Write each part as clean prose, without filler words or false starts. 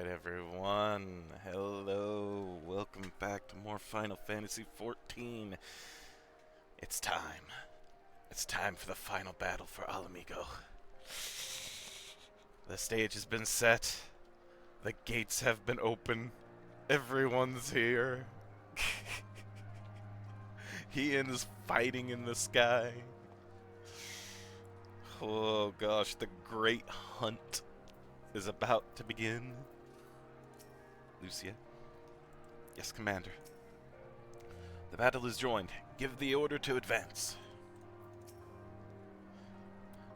Alright everyone, hello, welcome back to more Final Fantasy XIV. It's time. It's time for the final battle for Mhigo. The stage has been set. The gates have been open. Everyone's here. Ian is fighting in the sky. Oh gosh, the great hunt is about to begin. Lucia? Yes, Commander. The battle is joined. Give the order to advance.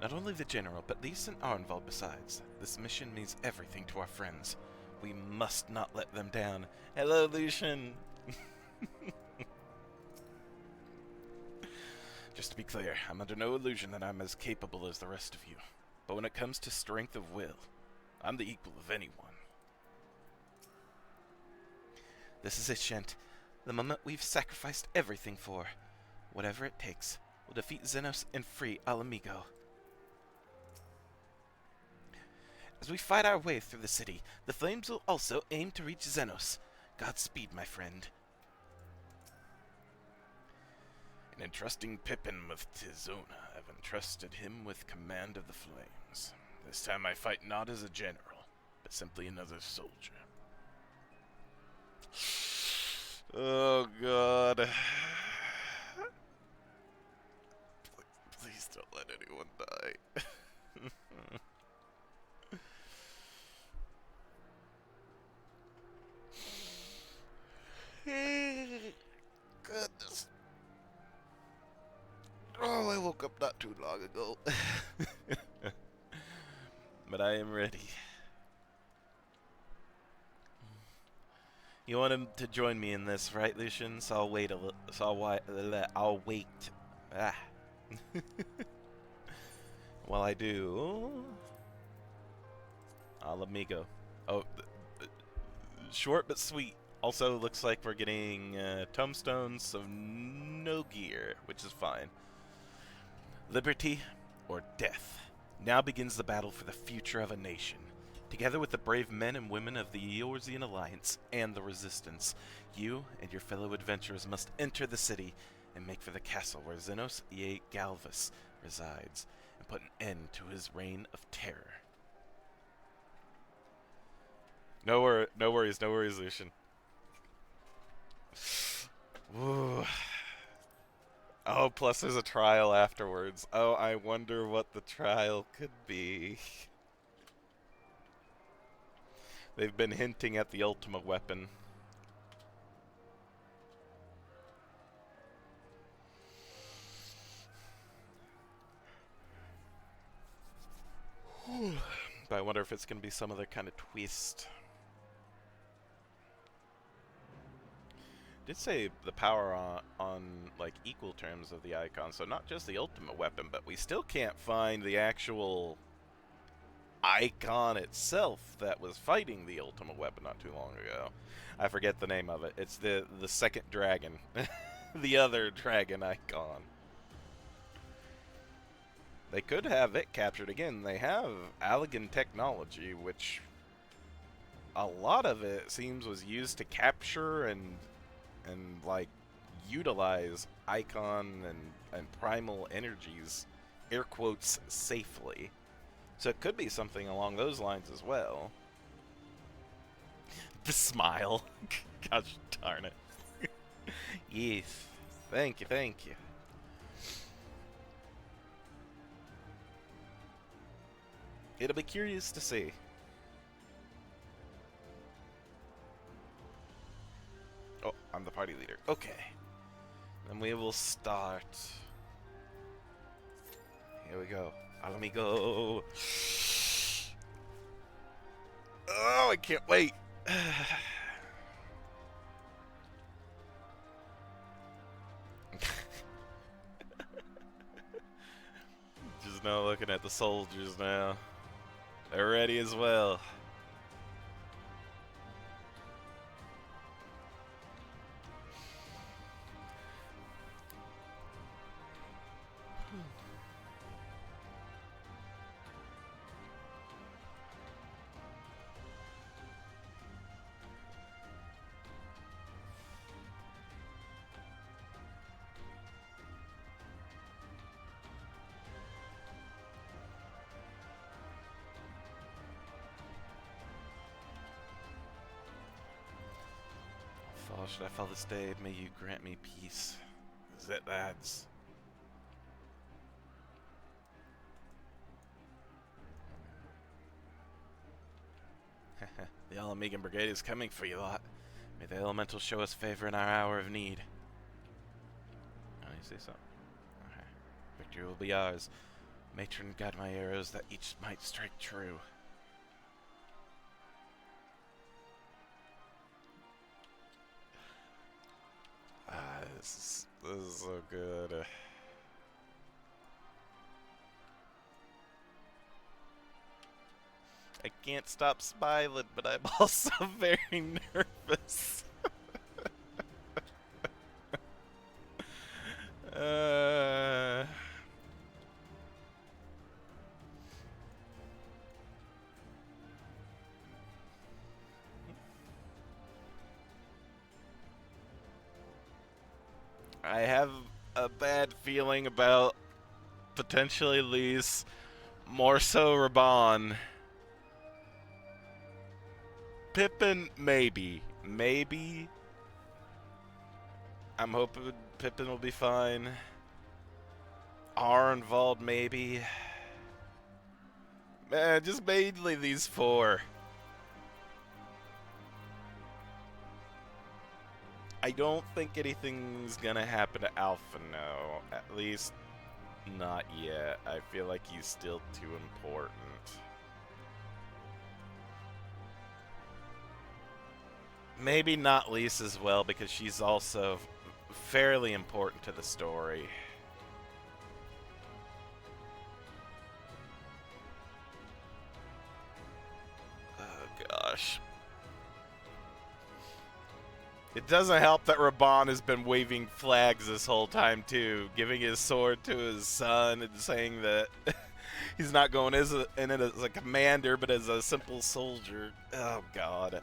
Not only the General, but Lys and Arnvald besides. This mission means everything to our friends. We must not let them down. Hello, Lucian! Just to be clear, I'm under no illusion that I'm as capable as the rest of you. But when it comes to strength of will, I'm the equal of anyone. This is it, Shent. The moment we've sacrificed everything for. Whatever it takes. We'll defeat Xenos and free Mhigo. As we fight our way through the city, the flames will also aim to reach Xenos. Godspeed, my friend. In entrusting Pippin with Tizona, I've entrusted him with command of the flames. This time I fight not as a general, but simply another soldier. Oh God. Please don't let anyone die. Goodness. Oh, I woke up not too long ago. But I am ready. You want him to join me in this, right, Lucian? So I'll wait a little. I'll wait. Ah. While I do, Mhigo. Oh, short but sweet. Also, looks like we're getting tombstones, so no gear, which is fine. Liberty or death. Now begins the battle for the future of a nation. Together with the brave men and women of the Eorzean Alliance and the Resistance, you and your fellow adventurers must enter the city and make for the castle where Xenos E. Galvus resides, and put an end to his reign of terror. No worries, Lucian. Ooh. Oh, plus there's a trial afterwards. Oh, I wonder what the trial could be. They've been hinting at the ultimate weapon. But I wonder if it's going to be some other kind of twist. Did say the power on like equal terms of the icon, so not just the ultimate weapon, but we still can't find the actual icon itself that was fighting the ultimate weapon not too long ago. I forget the name of it. It's the second dragon. The other dragon icon. They could have it captured again. They have Allegan technology, which a lot of it seems was used to capture and like utilize icon and primal energies, air quotes, safely. So it could be something along those lines as well. The smile. Gosh darn it. Yes. Thank you. It'll be curious to see. Oh, I'm the party leader. Okay. Then we will start. Here we go. Mhigo. Oh, I can't wait. Just now looking at the soldiers now. They're ready as well. should I fall this day, may you grant me peace. Is it lads? The All-Amigan Brigade is coming for you lot. May the elementals show us favor in our hour of need. Oh, you say so? Okay. Victory will be ours. Matron, guide my arrows that each might strike true. This is so good. I can't stop smiling, but I'm also very nervous. I have a bad feeling about potentially Lise, more so Raban. Pippin, maybe. Maybe. I'm hoping Pippin will be fine. Arnvald, maybe. Man, just mainly these four. I don't think anything's gonna happen to Alpha, no. At least, not yet. I feel like he's still too important. Maybe not Lise as well, because she's also fairly important to the story. Oh gosh. It doesn't help that Raban has been waving flags this whole time too, giving his sword to his son and saying that he's not going in it as a commander, but as a simple soldier. Oh god.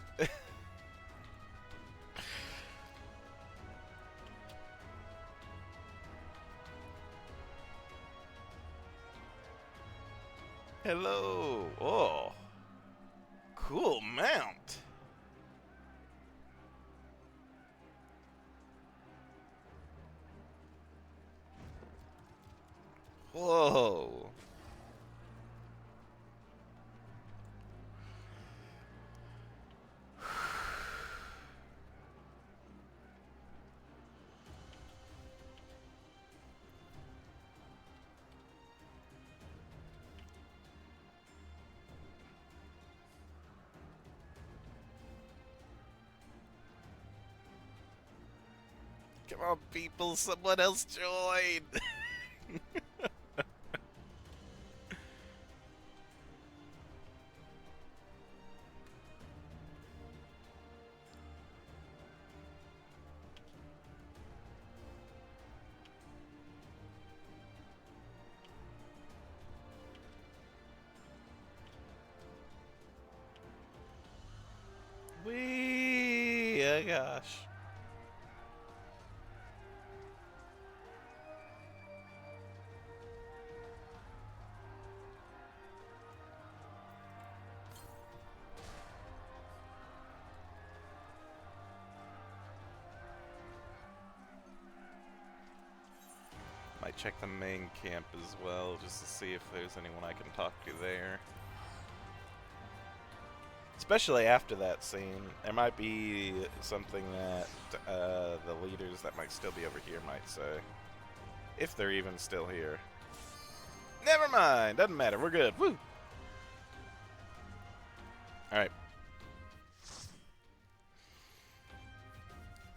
Hello. Oh. Cool mount. Whoa. Come on, people, someone else join! Whee! Oh gosh. Might check the main camp as well, just to see if there's anyone I can talk to there. Especially after that scene, there might be something that the leaders that might still be over here might say. If they're even still here. Never mind, doesn't matter, we're good, woo! Alright.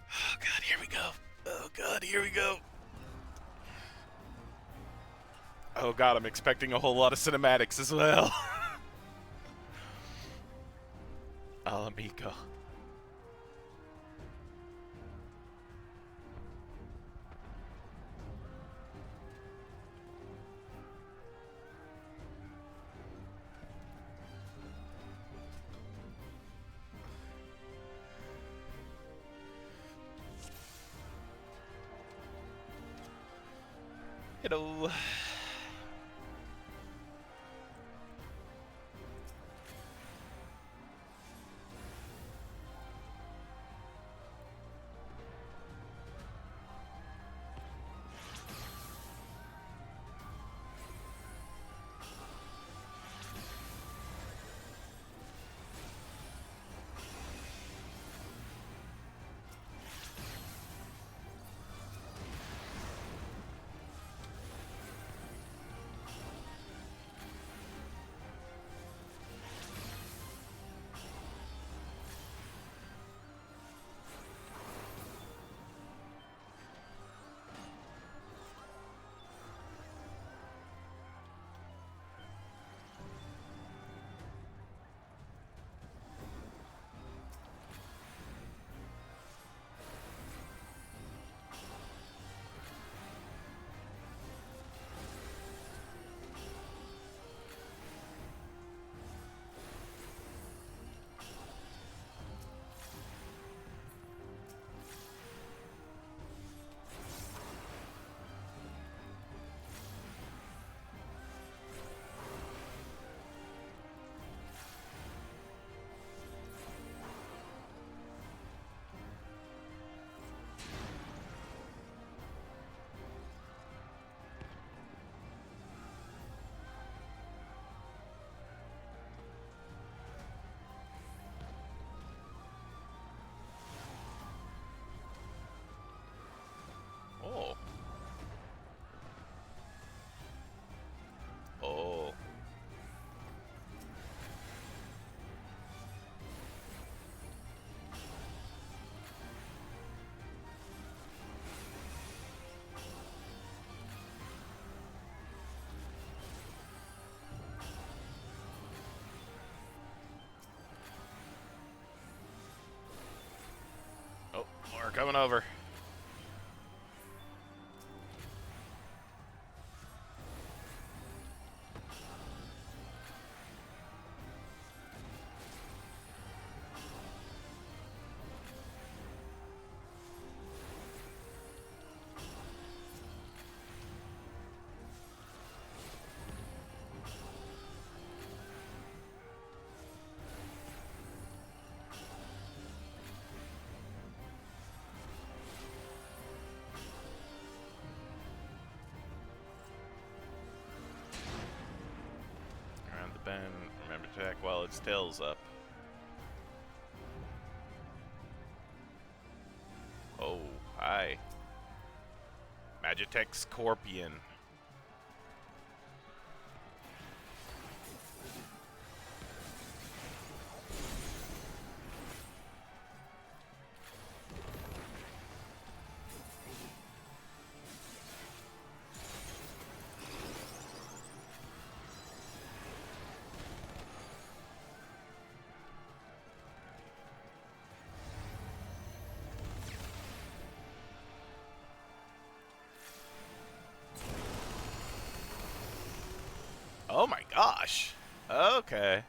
Oh god, here we go. Oh god, here we go. Oh god, I'm expecting a whole lot of cinematics as well. Oh, Mhigo. Hello. coming over. Around the bend, remember to attack while its tail's up. Oh, hi. Magitech Scorpion. Oh my gosh. Okay.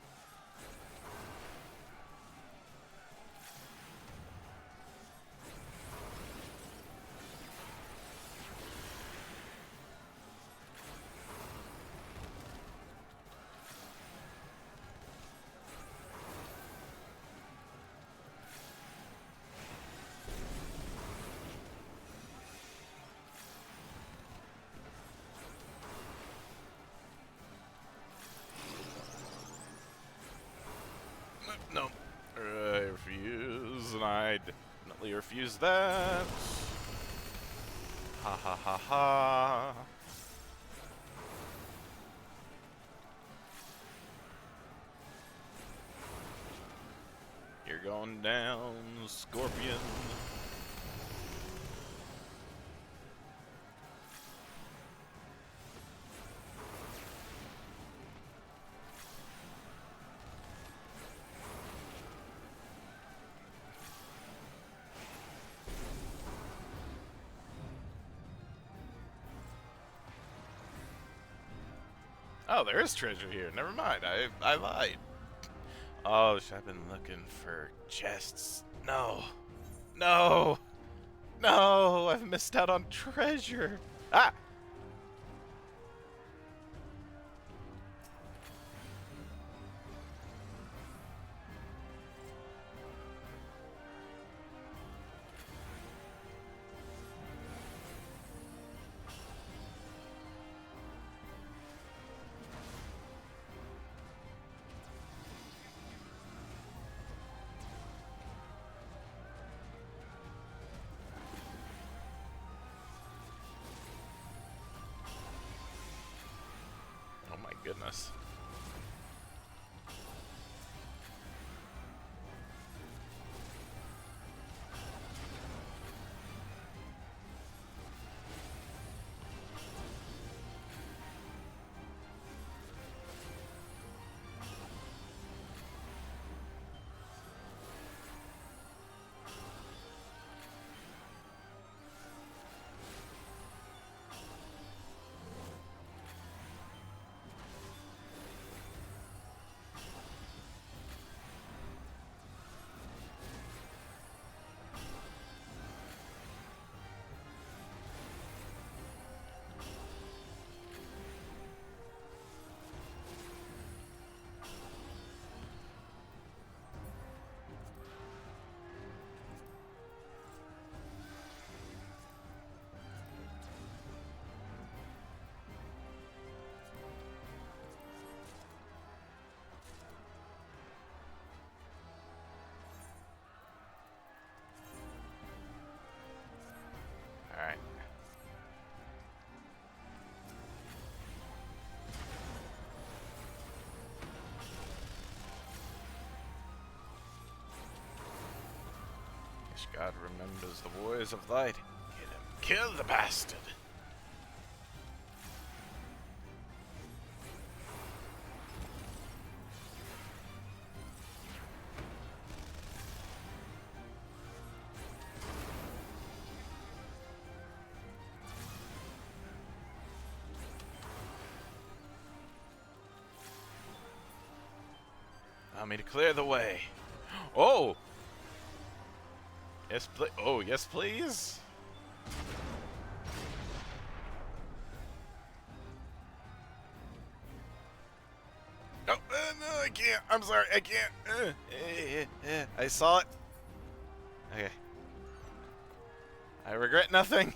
No. I refuse, and I definitely refuse that. Ha ha ha ha. You're going down, Scorpion. Oh, there is treasure here. Never mind. I lied. Oh, I've been looking for chests. No. No. No. I've missed out on treasure. Ah. Oh my goodness. Alright. Guess God remembers the warriors of light. Get him. Kill the bastard. Allow me to clear the way. Oh! Yes, please. Oh, yes, please. Oh, no, I can't. I'm sorry, I can't. I saw it. Okay. I regret nothing.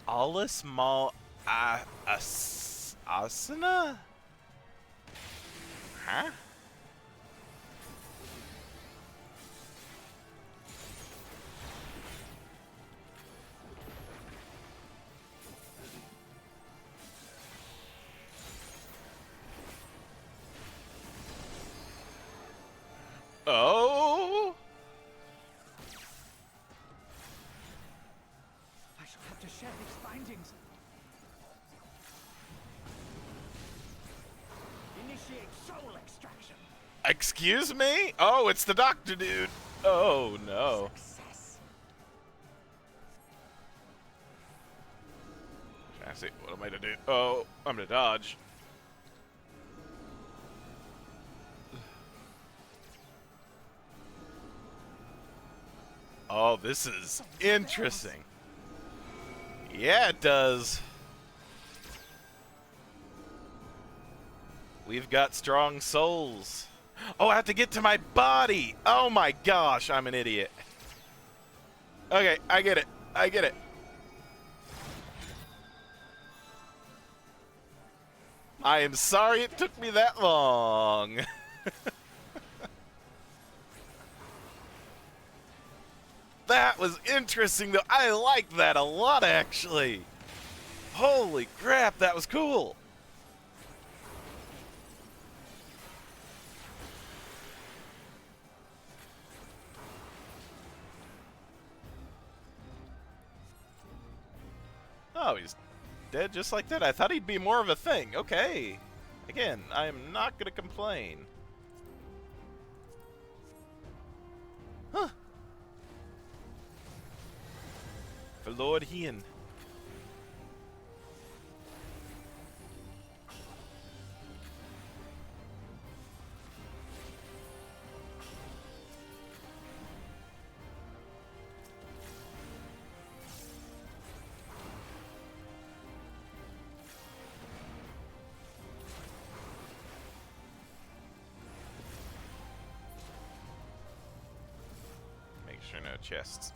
Alles mal asana? Huh? Oh! I shall have to share these findings. Initiate soul extraction. Excuse me? Oh, it's the doctor dude. Oh, no. Success. I see. What am I to do? Oh, I'm to dodge. Oh, this is interesting. Yeah, it does. We've got strong souls. Oh, I have to get to my body. Oh my gosh, I'm an idiot. Okay, I get it. I get it. I am sorry it took me that long. That was interesting, though. I like that a lot, actually. Holy crap, that was cool. Oh, he's dead just like that. I thought he'd be more of a thing. Okay. Again, I am not going to complain. Huh. For Lord Hien. Make sure no chests.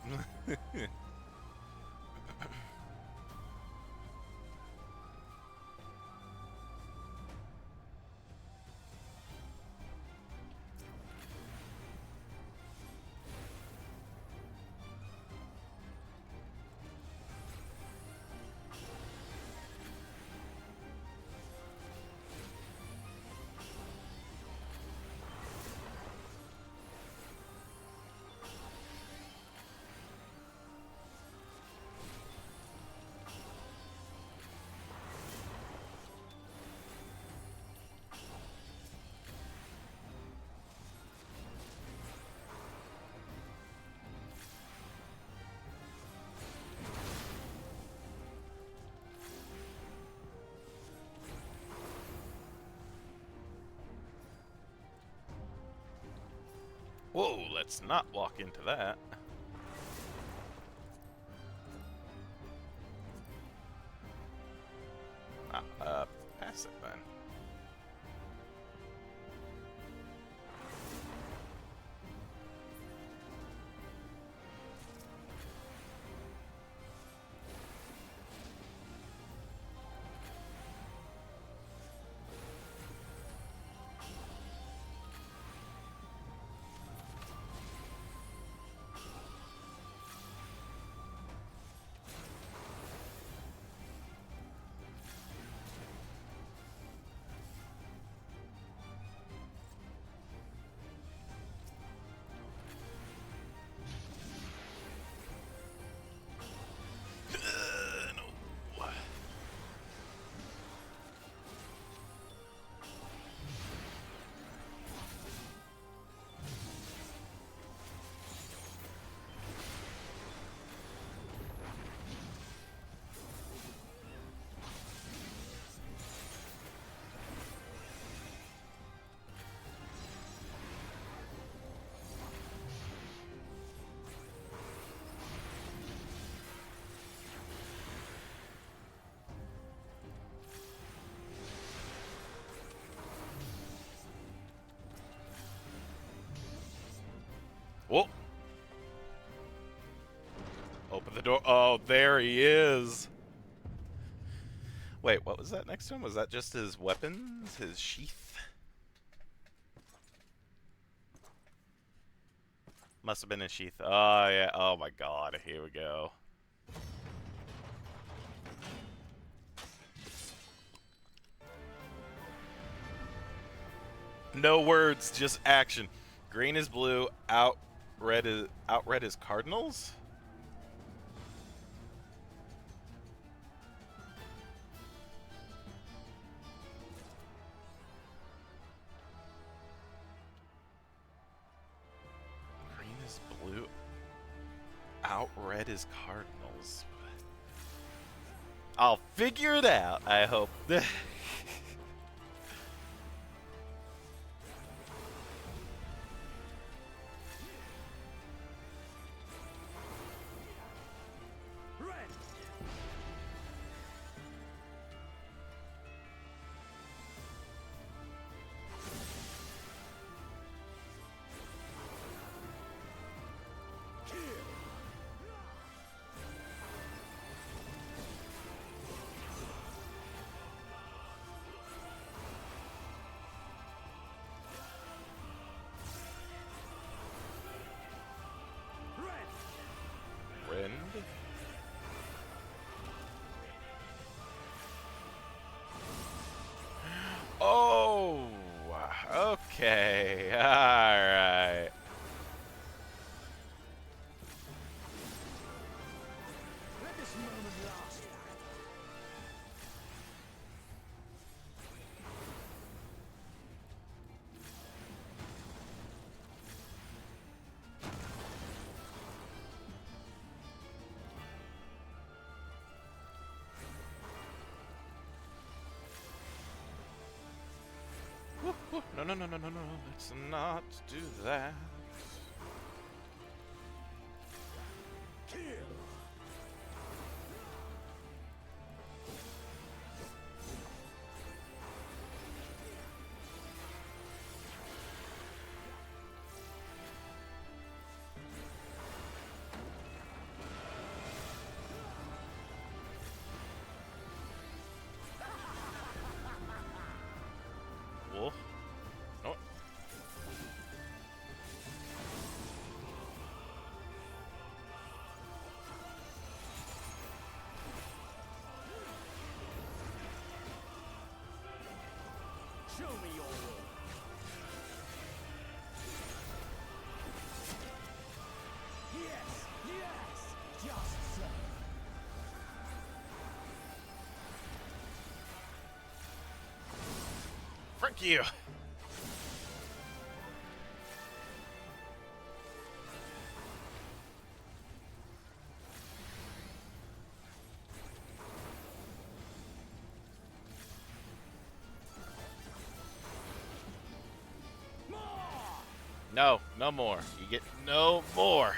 Whoa, let's not walk into that. Pass it then. Whoa! Open the door. Oh, there he is. Wait, what was that next to him? Was that just his weapons? His sheath? Must have been his sheath. Oh, yeah. Oh, my God. Here we go. No words, just action. Green is blue, out red is cardinals? Green is blue, out red is cardinals. I'll figure it out, I hope. Wind. Oh, okay, alright. Let this moment last. No, no, no, no, no, no. Let's not do that. Kill. Wolf. No. Show me your will. Yes, yes, just so. Frick you. More. No, no more. You get no more.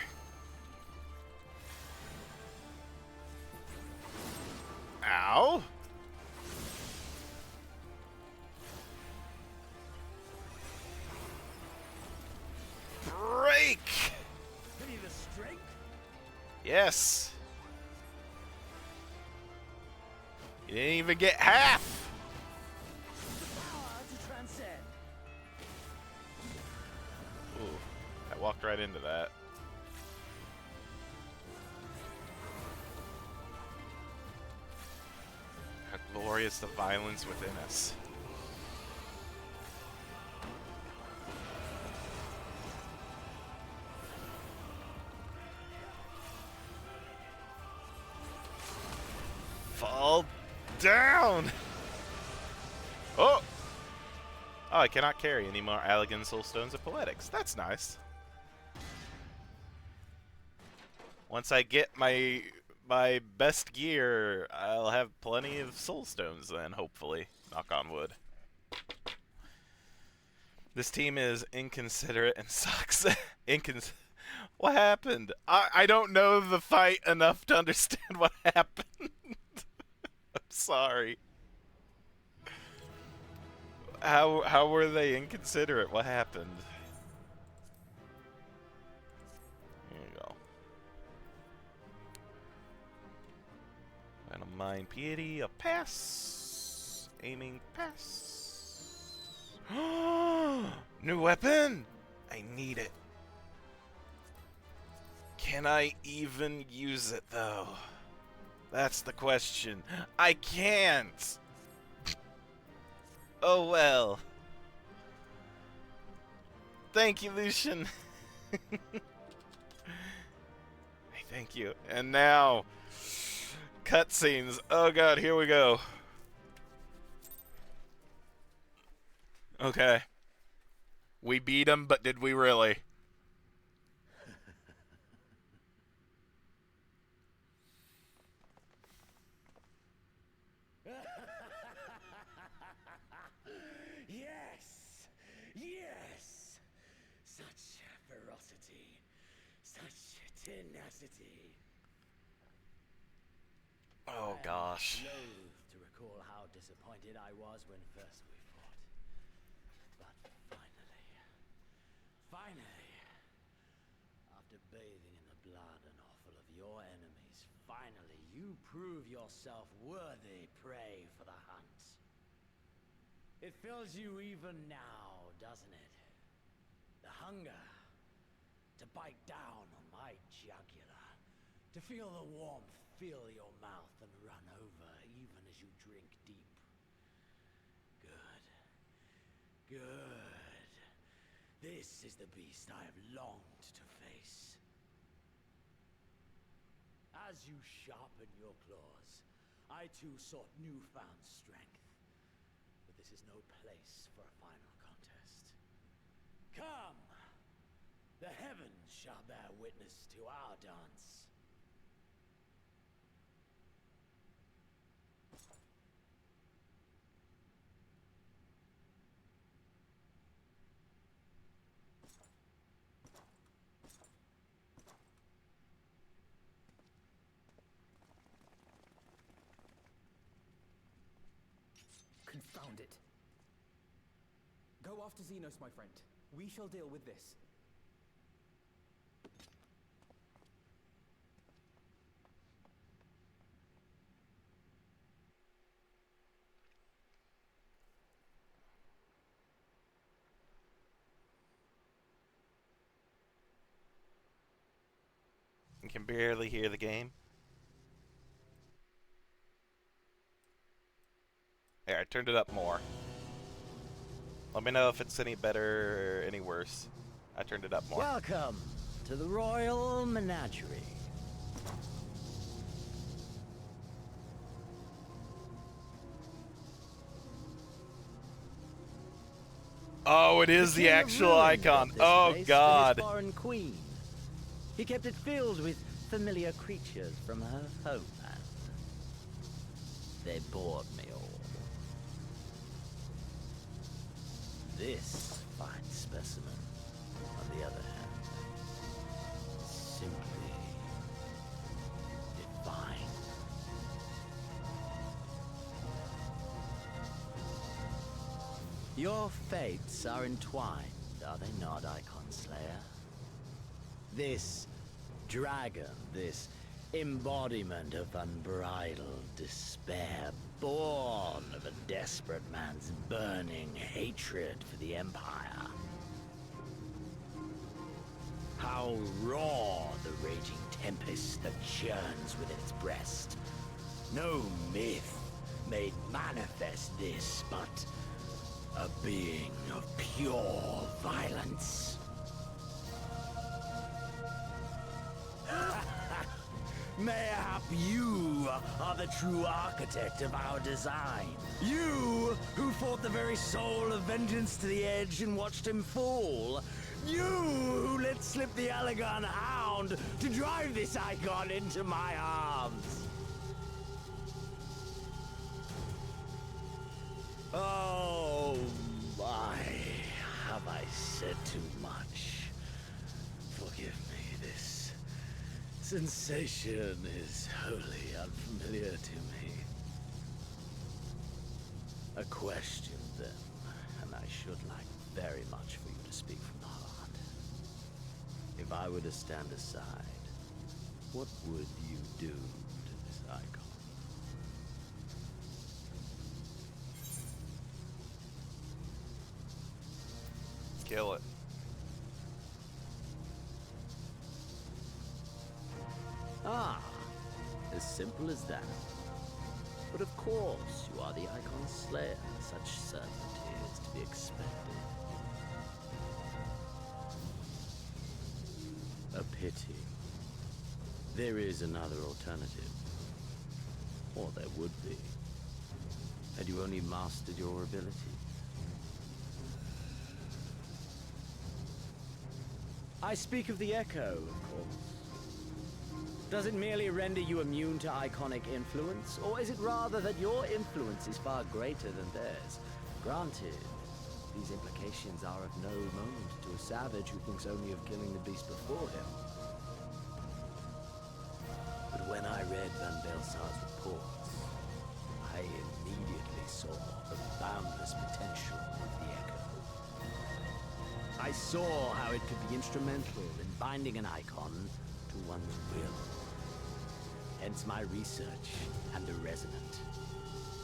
Ow. Break. Any of the strength? Yes. You didn't even get half. The power to transcend. Ooh, I walked right into that. How glorious the violence within us. Fall down! Oh! Oh, I cannot carry any more Allegan Soul Stones of Poetics. That's nice. Once I get my best gear, I'll have plenty of Soul Stones then, hopefully. Knock on wood. This team is inconsiderate and sucks. What happened? I don't know the fight enough to understand what happened. I'm sorry. How were they inconsiderate? What happened? Mind Piety, a pass. Aiming pass. New weapon! I need it. Can I even use it though? That's the question. I can't! Oh well. Thank you, Lucian. Thank you. And now, cutscenes. Oh god, here we go. Okay. We beat him, but did we really? Yes! Yes! Such ferocity. Such tenacity. Oh gosh. I am loath to recall how disappointed I was when first we fought. But finally, after bathing in the blood and offal of your enemies, finally you prove yourself worthy prey for the hunt. It fills you even now, doesn't it? The hunger to bite down on my jugular, to feel the warmth fill your mouth and run over even as you drink deep. Good. Good. This is the beast I have longed to face. As you sharpen your claws, I too sought newfound strength. But this is no place for a final contest. Come! The heavens shall bear witness to our dance. Confound it. Go after Xenos, my friend. We shall deal with this. You can barely hear the game. There, I turned it up more. Let me know if it's any better or any worse. I turned it up more. Welcome to the Royal Menagerie. Oh, it is the king of actual Ruin icon. built this Oh place for his god. foreign queen. He kept it filled with familiar creatures from her homeland. They bored me all. This fine specimen, on the other hand, simply divine. Your fates are entwined, are they not, Icon Slayer? This dragon, this embodiment of unbridled despair, born of a desperate man's burning hatred for the Empire. How raw the raging tempest that churns within its breast. No myth made manifest this, but a being of pure violence. Mayhap you are the true architect of our design. You who fought the very soul of vengeance to the edge and watched him fall. You who let slip the Allegan hound to drive this icon into my arms. Oh my, have I said too much? Forgive me, this sensation is wholly unfamiliar to me. A question, then, and I should like very much for you to speak from the heart. If I were to stand aside, what would you do to this icon? Kill it. Ah, as simple as that. But of course, you are the Icon Slayer. Such certainty is to be expected. A pity. There is another alternative. Or there would be. Had you only mastered your ability. I speak of the Echo, of course. Does it merely render you immune to iconic influence, or is it rather that your influence is far greater than theirs? Granted, these implications are of no moment to a savage who thinks only of killing the beast before him. But when I read Van Belsar's reports, I immediately saw the boundless potential of the Echo. I saw how it could be instrumental in binding an icon to one's will. Hence my research and the Resonant,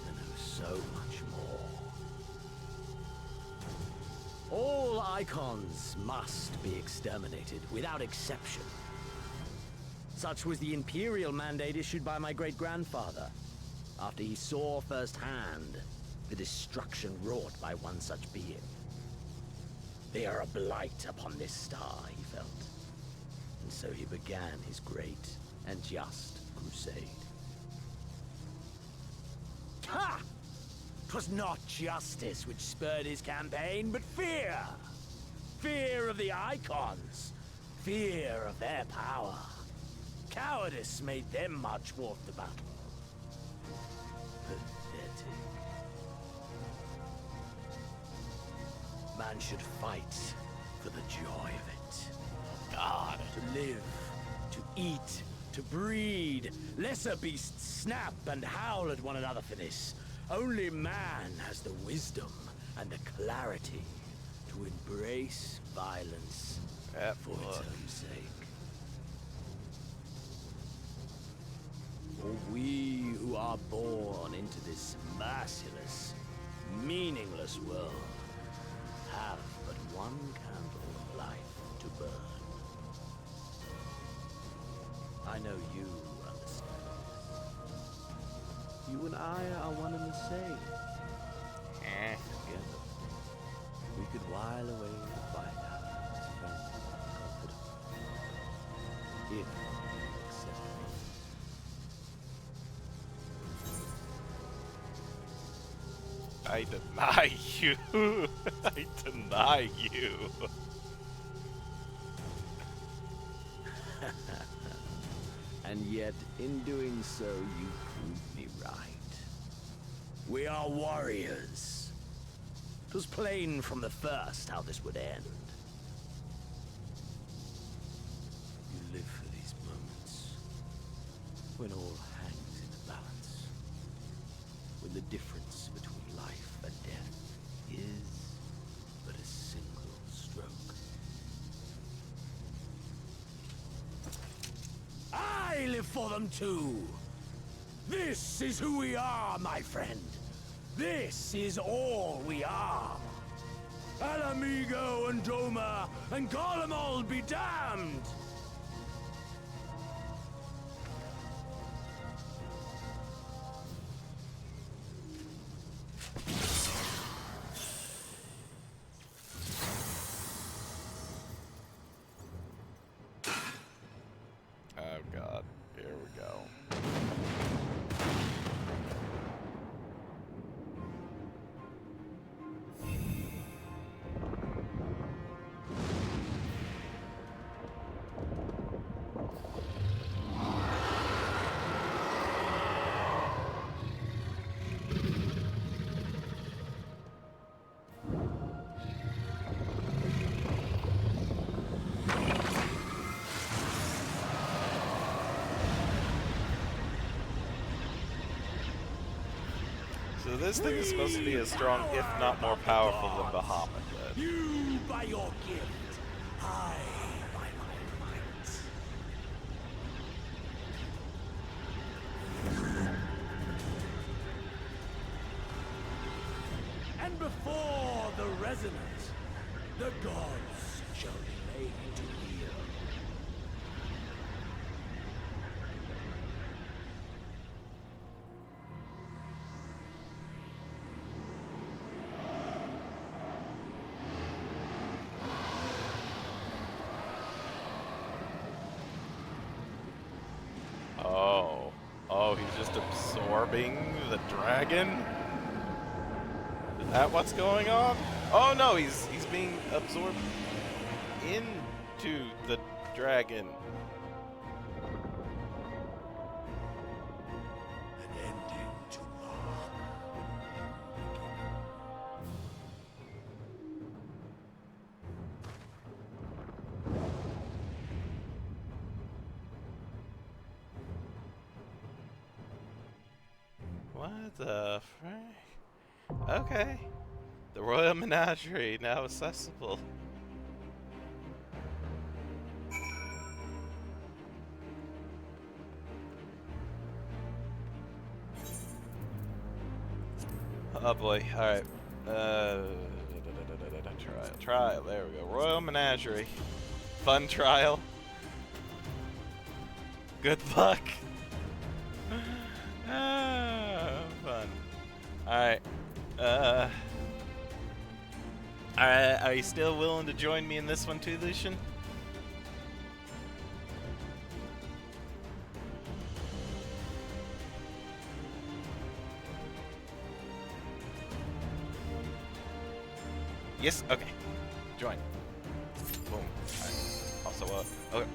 and know so much more. All icons must be exterminated, without exception. Such was the Imperial mandate issued by my great-grandfather, after he saw firsthand the destruction wrought by one such being. They are a blight upon this star, he felt. And so he began his great and just crusade. Ha! 'Twas not justice which spurred his campaign, but fear! Fear of the Icons! Fear of their power! Cowardice made them march forth to battle. Pathetic. Man should fight for the joy of it. God. To live, to eat, to breed. Lesser beasts snap and howl at one another for this. Only man has the wisdom and the clarity to embrace violence for its own sake. For we who are born into this merciless, meaningless world have but one candle of life to burn. I know you understand this. You and I are one and the same. Together, we could while away the quiet hours as friends and confidants. If you accept me. I deny you. I deny you. And yet, in doing so, you proved me right. We are warriors. 'Twas plain from the first how this would end. You live for these moments, when all hangs in the balance, when the difference between life and death is but a single stroke. I live for them too! This is who we are, my friend! This is all we are! Mhigo and Doma and Garlemald be damned! Oh god, here we go. So this thing is supposed to be as strong, if not more powerful than Bahamut. You by your gift, I by my might. And before the Resonant, The gods shall be made to heal. Oh. Oh, he's just absorbing the dragon? Is that what's going on? Oh no, he's being absorbed into the dragon. An ending to mark. What the frick? Okay. The Royal Menagerie now accessible. Oh boy, alright. Trial, there we go. Royal Menagerie. Fun trial. Good luck. Fun. Alright. Are you still willing to join me in this one too, Lucian? Yes? Okay. Join. Boom. Alright. Also, okay.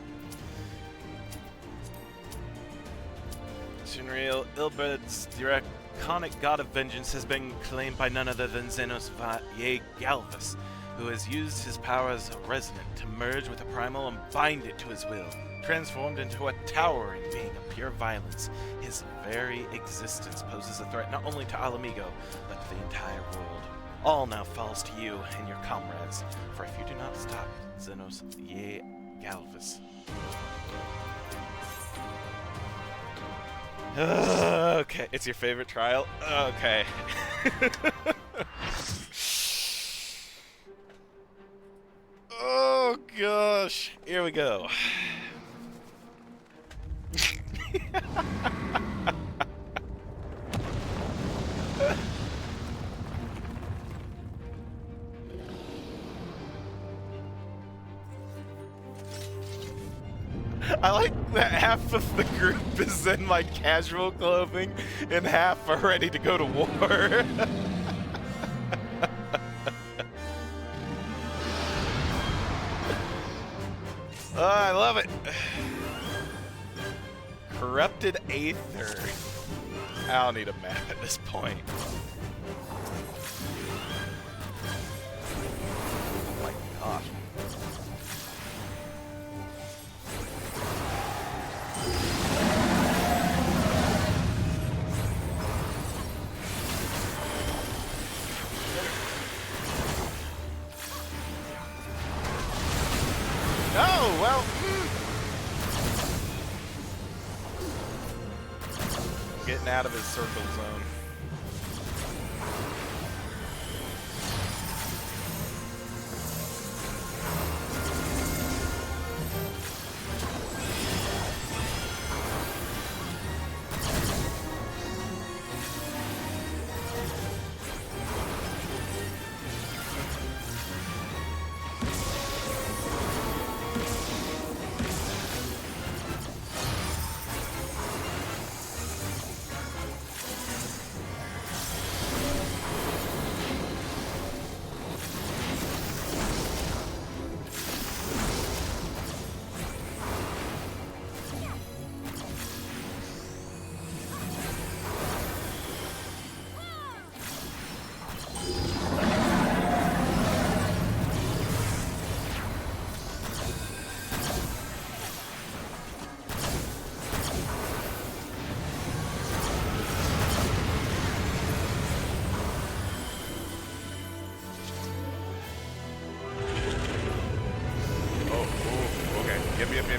Shinril Ilberd's draconic god of vengeance has been claimed by none other than Xenos Galvus, who has used his power as a resonant to merge with the primal and bind it to his will. Transformed into a towering being of pure violence, his very existence poses a threat not only to Mhigo, but to the entire world. All now falls to you and your comrades, for if you do not stop Xenos Galvus. Okay, it's your favorite trial? Okay. Oh gosh, here we go. I like that half of the group is in like casual clothing and half are ready to go to war. Oh, I love it. Corrupted Aether. I don't need a map at this point. Oh my gosh. Oh, well. Getting out of his circle zone.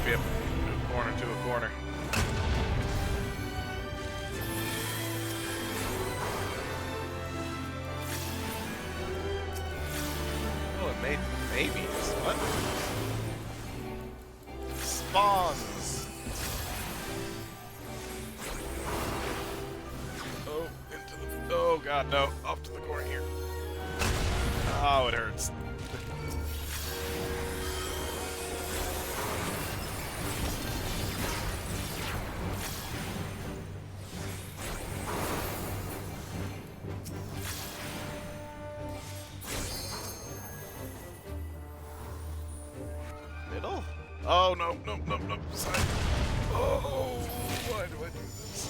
Yep. Corner to a corner. Oh, it made babies. What? Spawns. Oh, into the. Oh god, no! Off to the corner here. Oh, it hurts. Middle? Oh no, no, no, no. Side. Oh, why do I do this?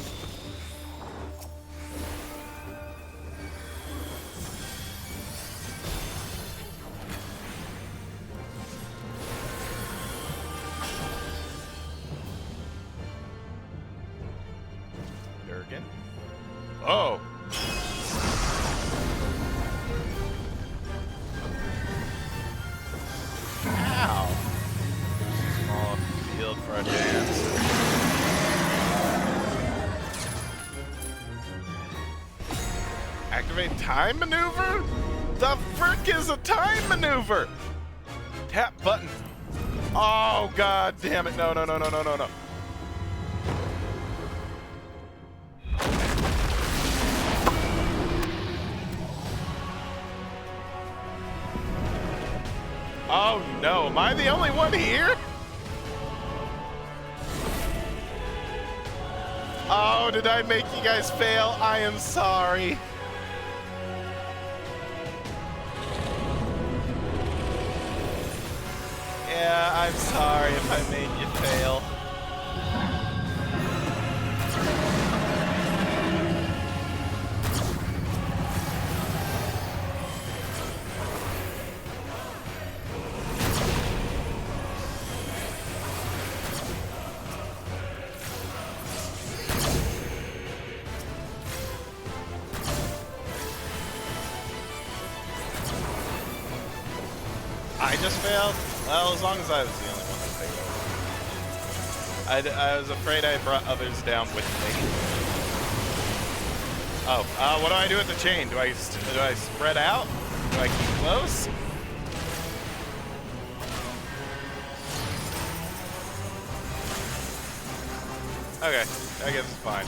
Durgan? Oh! Ow! Small field for a dance. Activate time maneuver? The frick is a time maneuver? Tap button. Oh god damn it. No, no, no, no, no, no, no. Oh no, am I the only one here? Oh, did I make you guys fail? I am sorry. Yeah, I'm sorry if I made you fail. I just failed? Well, as long as I was the only one that failed. I was afraid I brought others down with me. Oh, what do I do with the chain? Do I spread out? Do I keep close? Okay, I guess it's fine.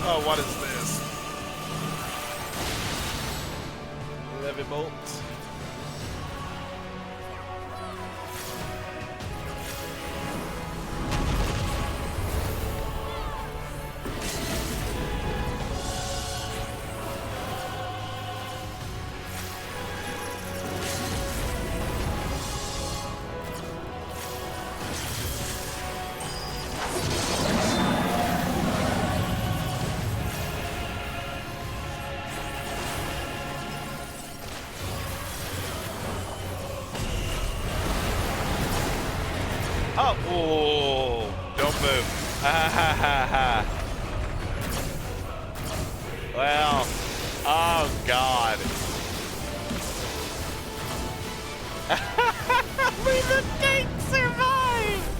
Oh, what is this? Levy bolt. Oh, ooh, don't move. Ha ha ha ha. Well, oh god. Only the tank survived!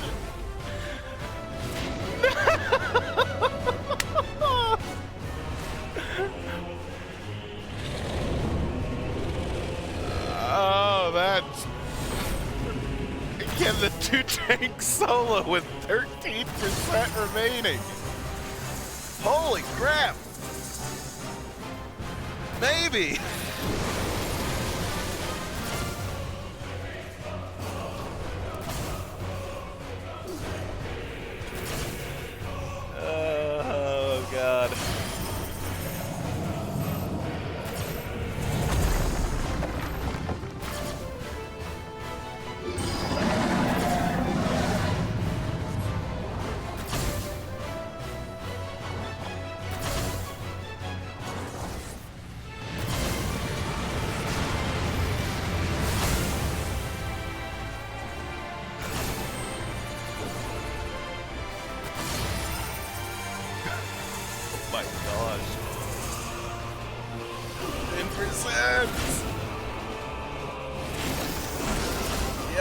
Oh, that's... Again, the two tank solo with 13% remaining. Holy crap! Maybe.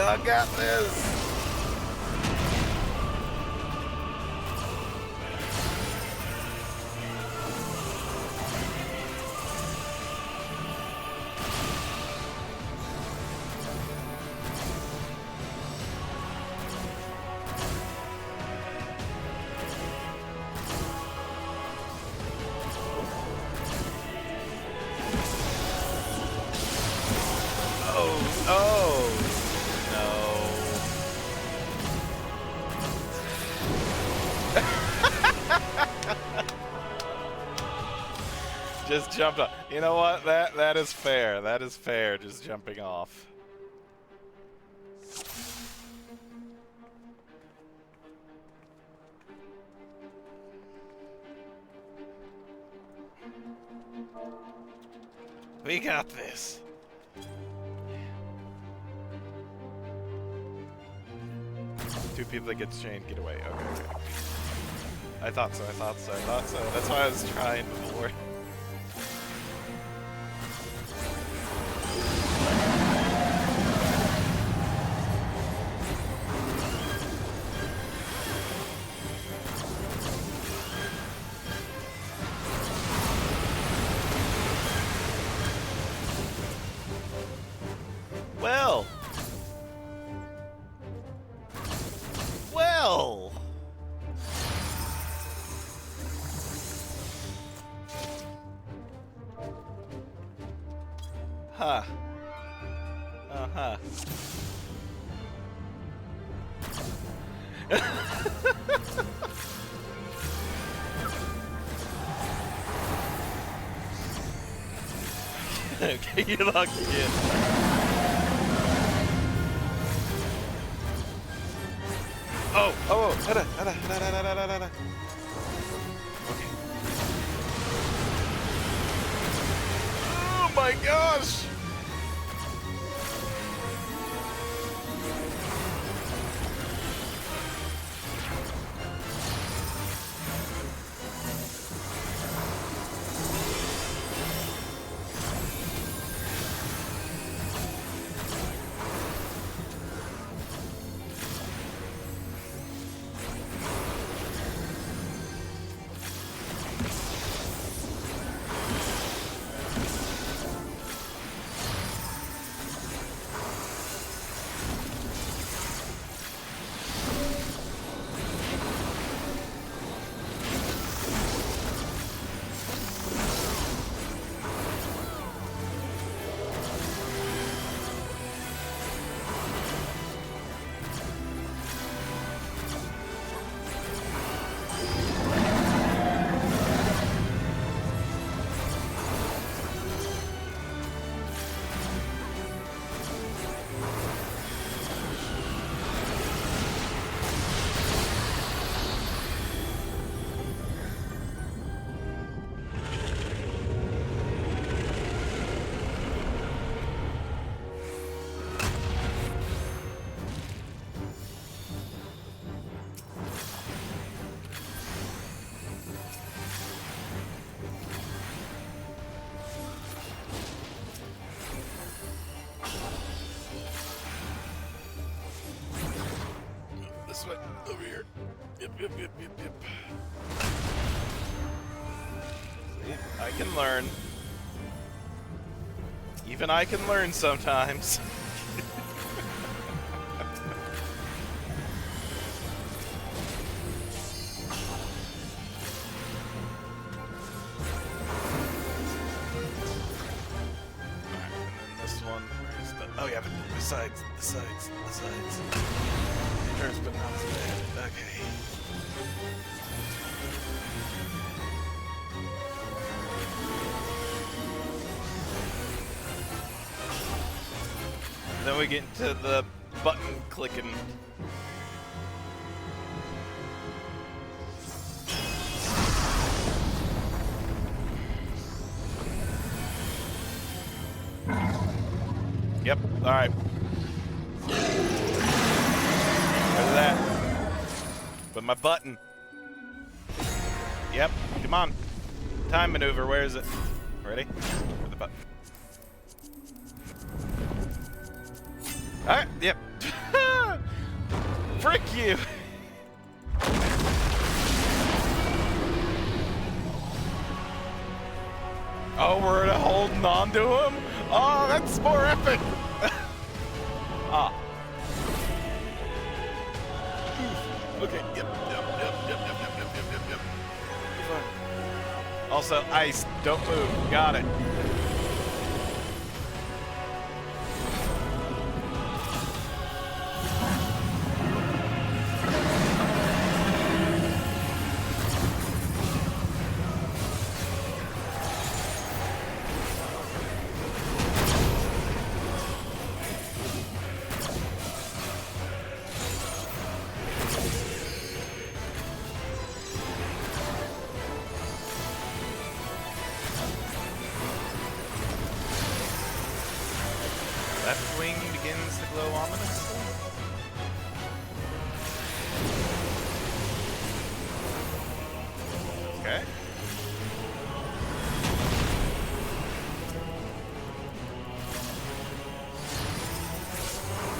I got this. Oh, no. Just jumped off. You know what? That is fair. That is fair, just jumping off. We got this. Two people that get chained, get away. Okay. I thought so. That's why I was trying before. Well. Huh. Uh-huh. Okay, you locked again. Oh, hada. Okay. Oh my gosh! This way, over here. Yep. See, I can learn. Even I can learn sometimes. Oh yeah, but the sides. Hurts, but not as bad. Okay. Then we get into the button clicking. Yep, alright. Look at that. With my button. Yep, come on. Time maneuver, where is it? Ready? With the button. Alright, yep. Frick you! Oh, we're holding on to him? Oh, that's more epic! Ah. Okay, yep. Also, ice, don't move. Got it. Left wing begins to glow ominously. Okay.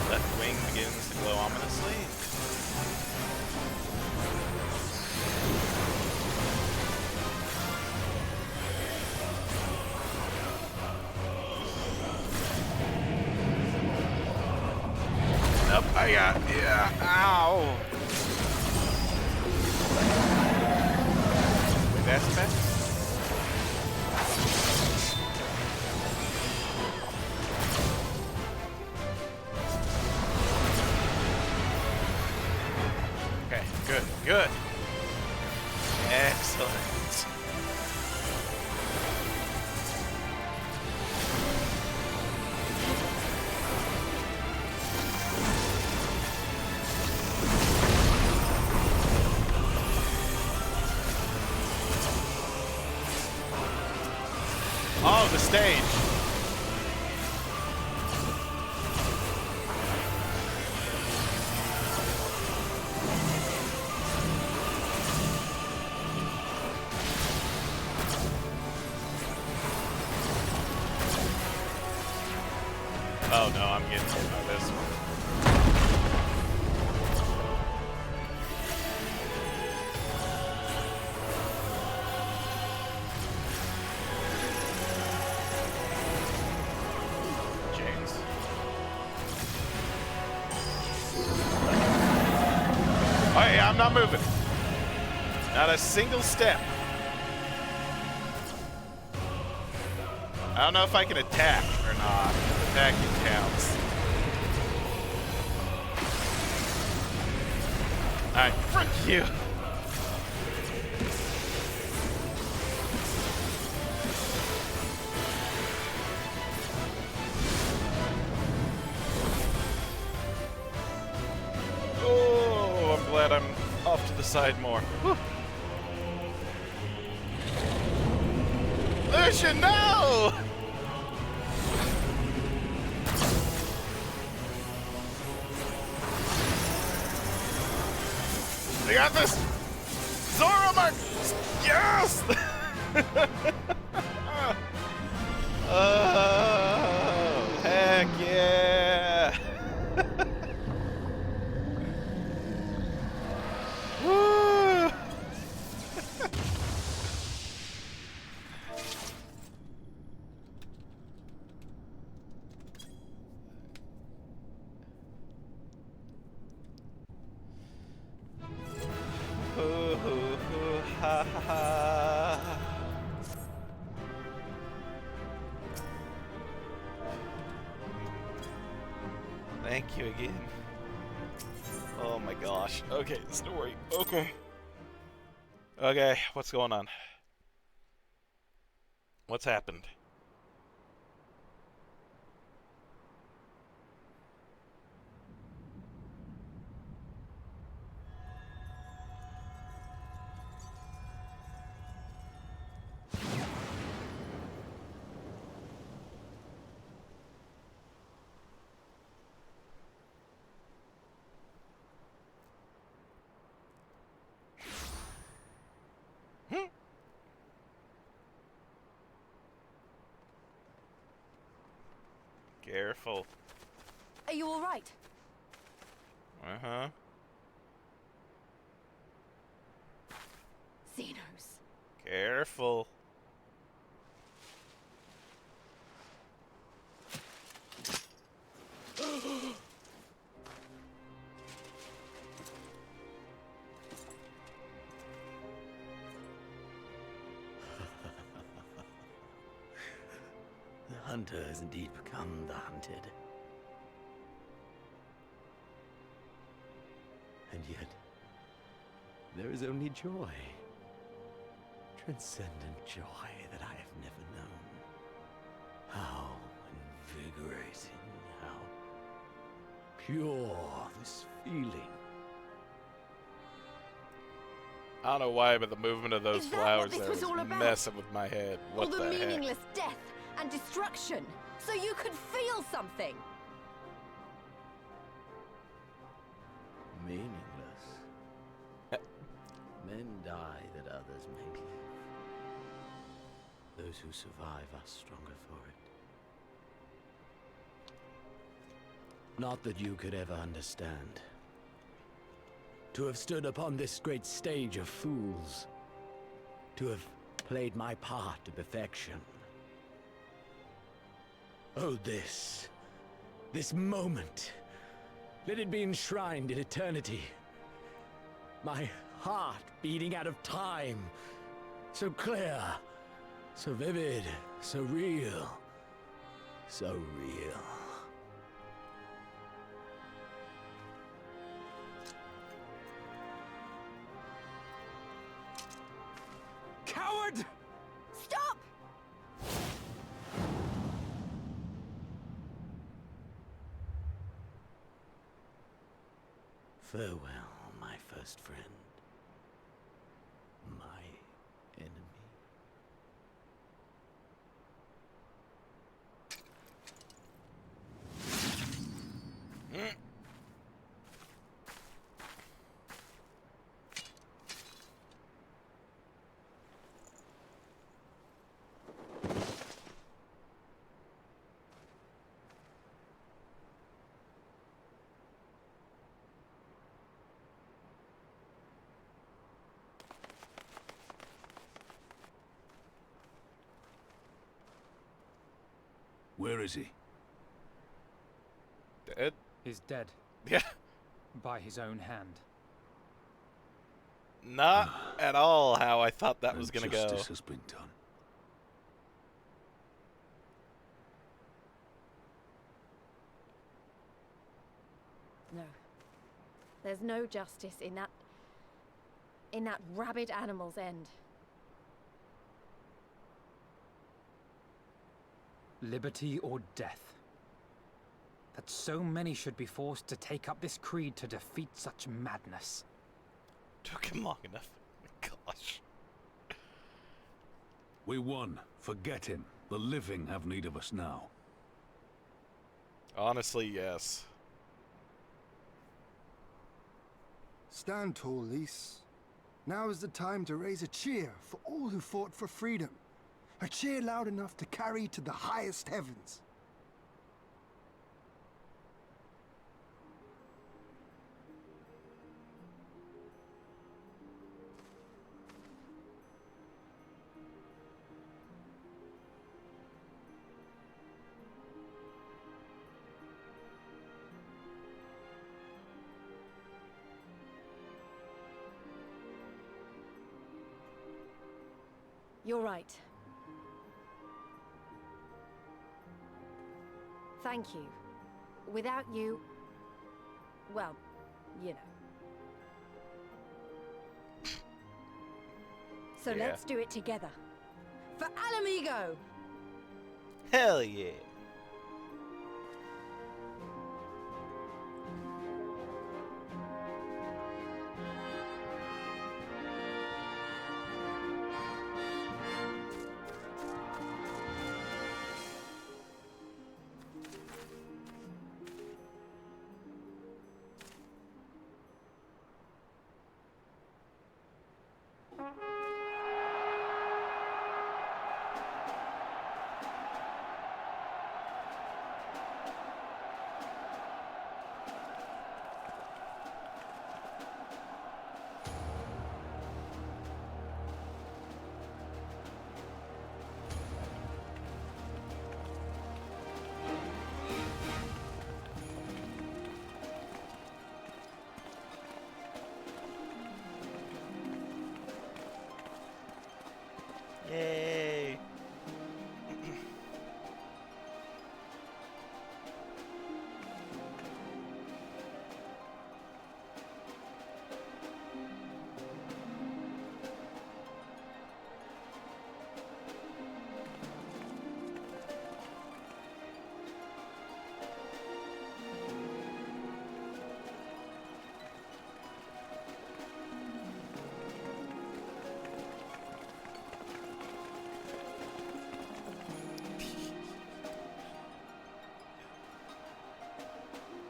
Left wing begins to glow ominously. Nope, I got, yeah, ow. Wait, that's bad? Okay, good, good. Excellent. Oh, the stage. Oh no, I'm getting hit by this one. James. Oh yeah, I'm not moving. Not a single step. I don't know if I can attack or not. Attacking counts. Alright, frick you. Oh, I'm glad I'm off to the side more. Whew. Lucian, no! We got this! Zora Mark! Yes! Oh, heck yeah! Woo! Ha ha ha. Thank you again. Oh my gosh. Okay, story. Okay. Okay, what's going on? What's happened? Careful. Are you all right? Uh-huh. Careful. The hunter has indeed become the hunted. And yet, there is only joy. Transcendent joy that I have never known. How invigorating, how pure this feeling. I don't know why, but the movement of those Is that what flowers this there was was all about? messing with my head. All What the the heck? meaningless death and destruction, so you could feel something. Meaningless. Men die that others may live. Those who survive are stronger for it. Not that you could ever understand. To have stood upon this great stage of fools. To have played my part to perfection. Oh, this moment. Let it be enshrined in eternity. My heart beating out of time. So clear, so vivid, so real. So real. Coward! Stop! Farewell, my first friend. My enemy. Where is he? Dead? Is dead Yeah. by his own hand. Not at all how I thought that was And gonna go. justice has been done. No. There's no justice in that rabid animal's end. Liberty or death. That so many should be forced to take up this creed to defeat such madness. Took him long enough. Gosh. We won. Forget him. The living have need of us now. Honestly, yes. Stand tall, Lys. Now is the time to raise a cheer for all who fought for freedom. A cheer loud enough to carry to the highest heavens. You're right. Thank you. Without you, well, you know. So Yeah. let's do it together. For Mhigo! Hell yeah.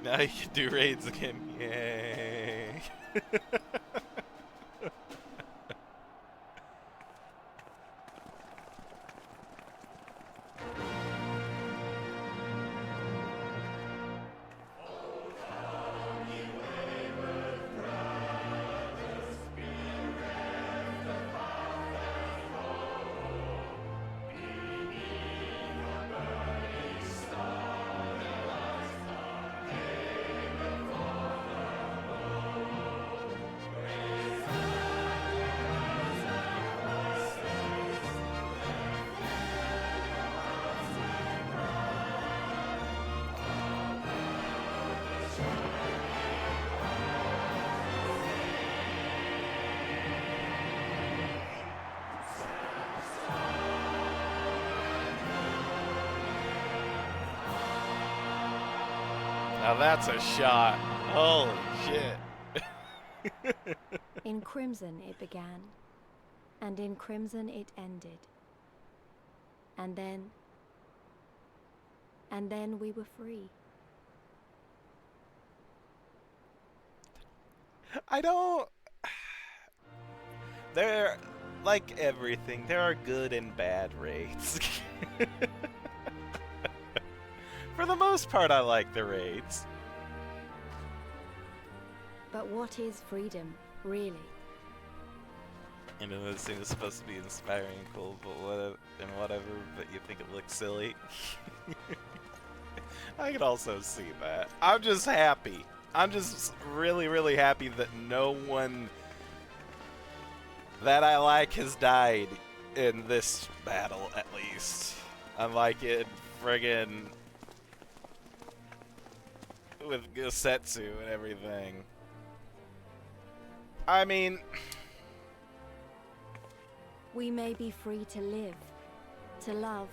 Now you can do raids again. Yay. Now that's a shot. Holy shit. In crimson it began, and in crimson it ended. And then we were free. I don't... There, like everything, there are good and bad raids. For the most part, I like the raids. But what is freedom, really? You know, this thing is supposed to be inspiring and cool, but whatever, but you think it looks silly. I can also see that. I'm just happy. I'm just really, really happy that no one that I like has died in this battle, at least. Unlike it friggin' with Gosetsu and everything. I mean... We may be free to live, to love,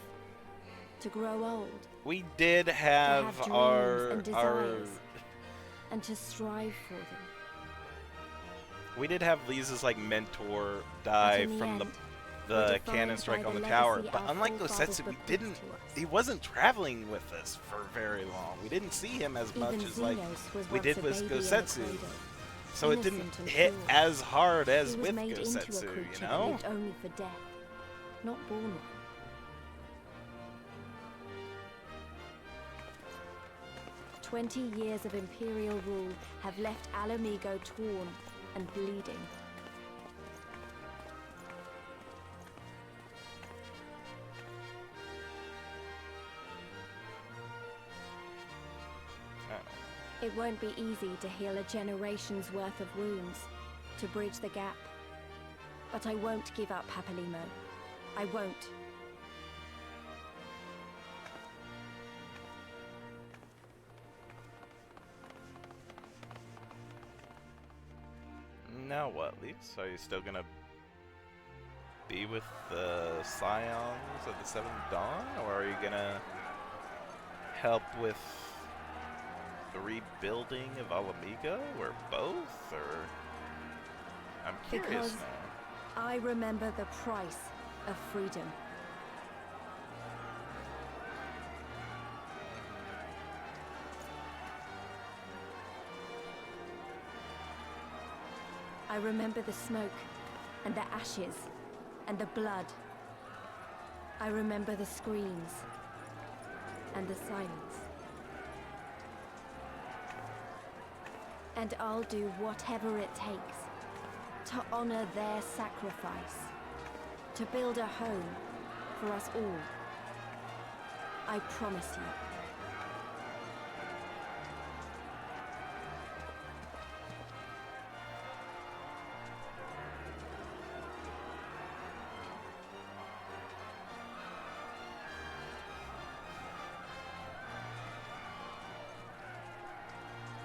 to grow old. We did have, dreams our and desires, and to strive for them. We did have Lisa's like mentor But die in from end, the we're cannon defined strike by on the the tower, legacy but our unlike forefathers Gosetsu, we bequeathed didn't. to us. He wasn't traveling with us for very long. We didn't see him as much Even as like Xenos was we once did a with baby in the Gosetsu. cradle, So it didn't innocent and hit pure. as hard as He was with made into a Gosetsu, creature you that know? lived only for death, not born one. 20 years of Imperial rule have left Alamigo torn and bleeding. It won't be easy to heal a generation's worth of wounds, to bridge the gap. But I won't give up, Papalimo. I won't. Now what, Lise? Are you still gonna be with the Scions of the Seventh Dawn, or are you gonna help with the rebuilding of Alamigo, or both, or... I'm curious Because now. I remember the price of freedom. I remember the smoke, and the ashes, and the blood. I remember the screams, and the silence. And I'll do whatever it takes to honor their sacrifice, to build a home for us all. I promise you.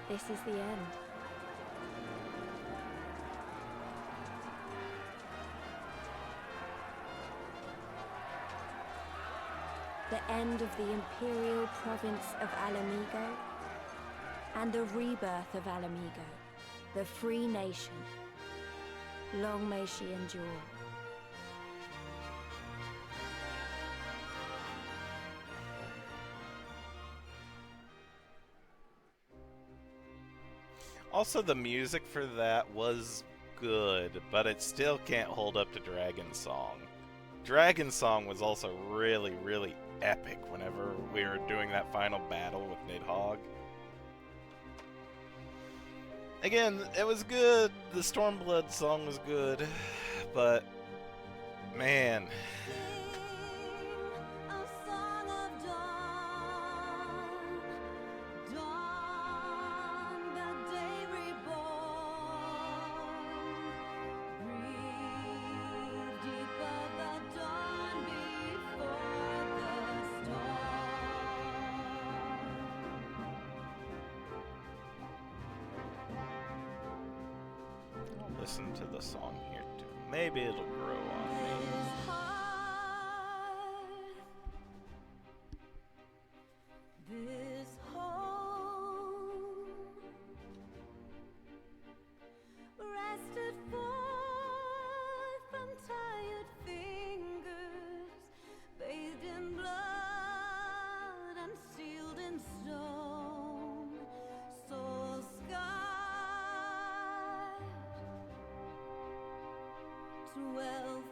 This is the end. The end of the Imperial province of Alamigo, and the rebirth of Alamigo, the free nation. Long may she endure. Also, the music for that was good, but it still can't hold up to Dragon's Song. Dragon's Song was also really, really epic whenever we were doing that final battle with Nidhogg. Again, it was good. The Stormblood song was good, but man. A song of dawn, dawn, the day reborn. Breathe deep of the dawn before the storm. I'll listen to the song here too. Maybe it'll grow on me. This heart, this home, rested forth from tired fingers, bathed in blood and sealed in stone, soul scarred. 12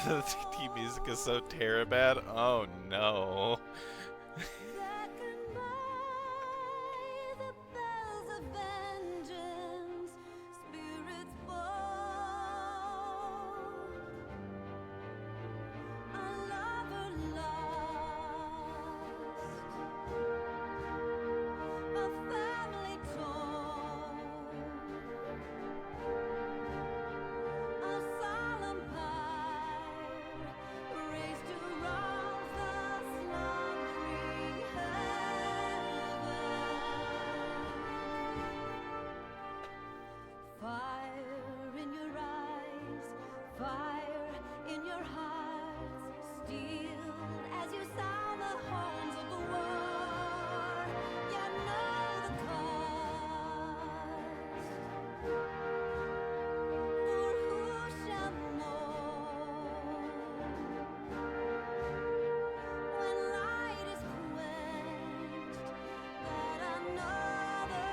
The TT music is so terrible. Oh no. Beckoned by the bells of vengeance, spirits bold, a lover lost, a family torn, a solemn pyre raised to rouse the slumbering heaven. Fire in your eyes, fire in your hearts, steeled as you sound the horns of the war. You know the cost. For who shall mourn when light is quenched, that another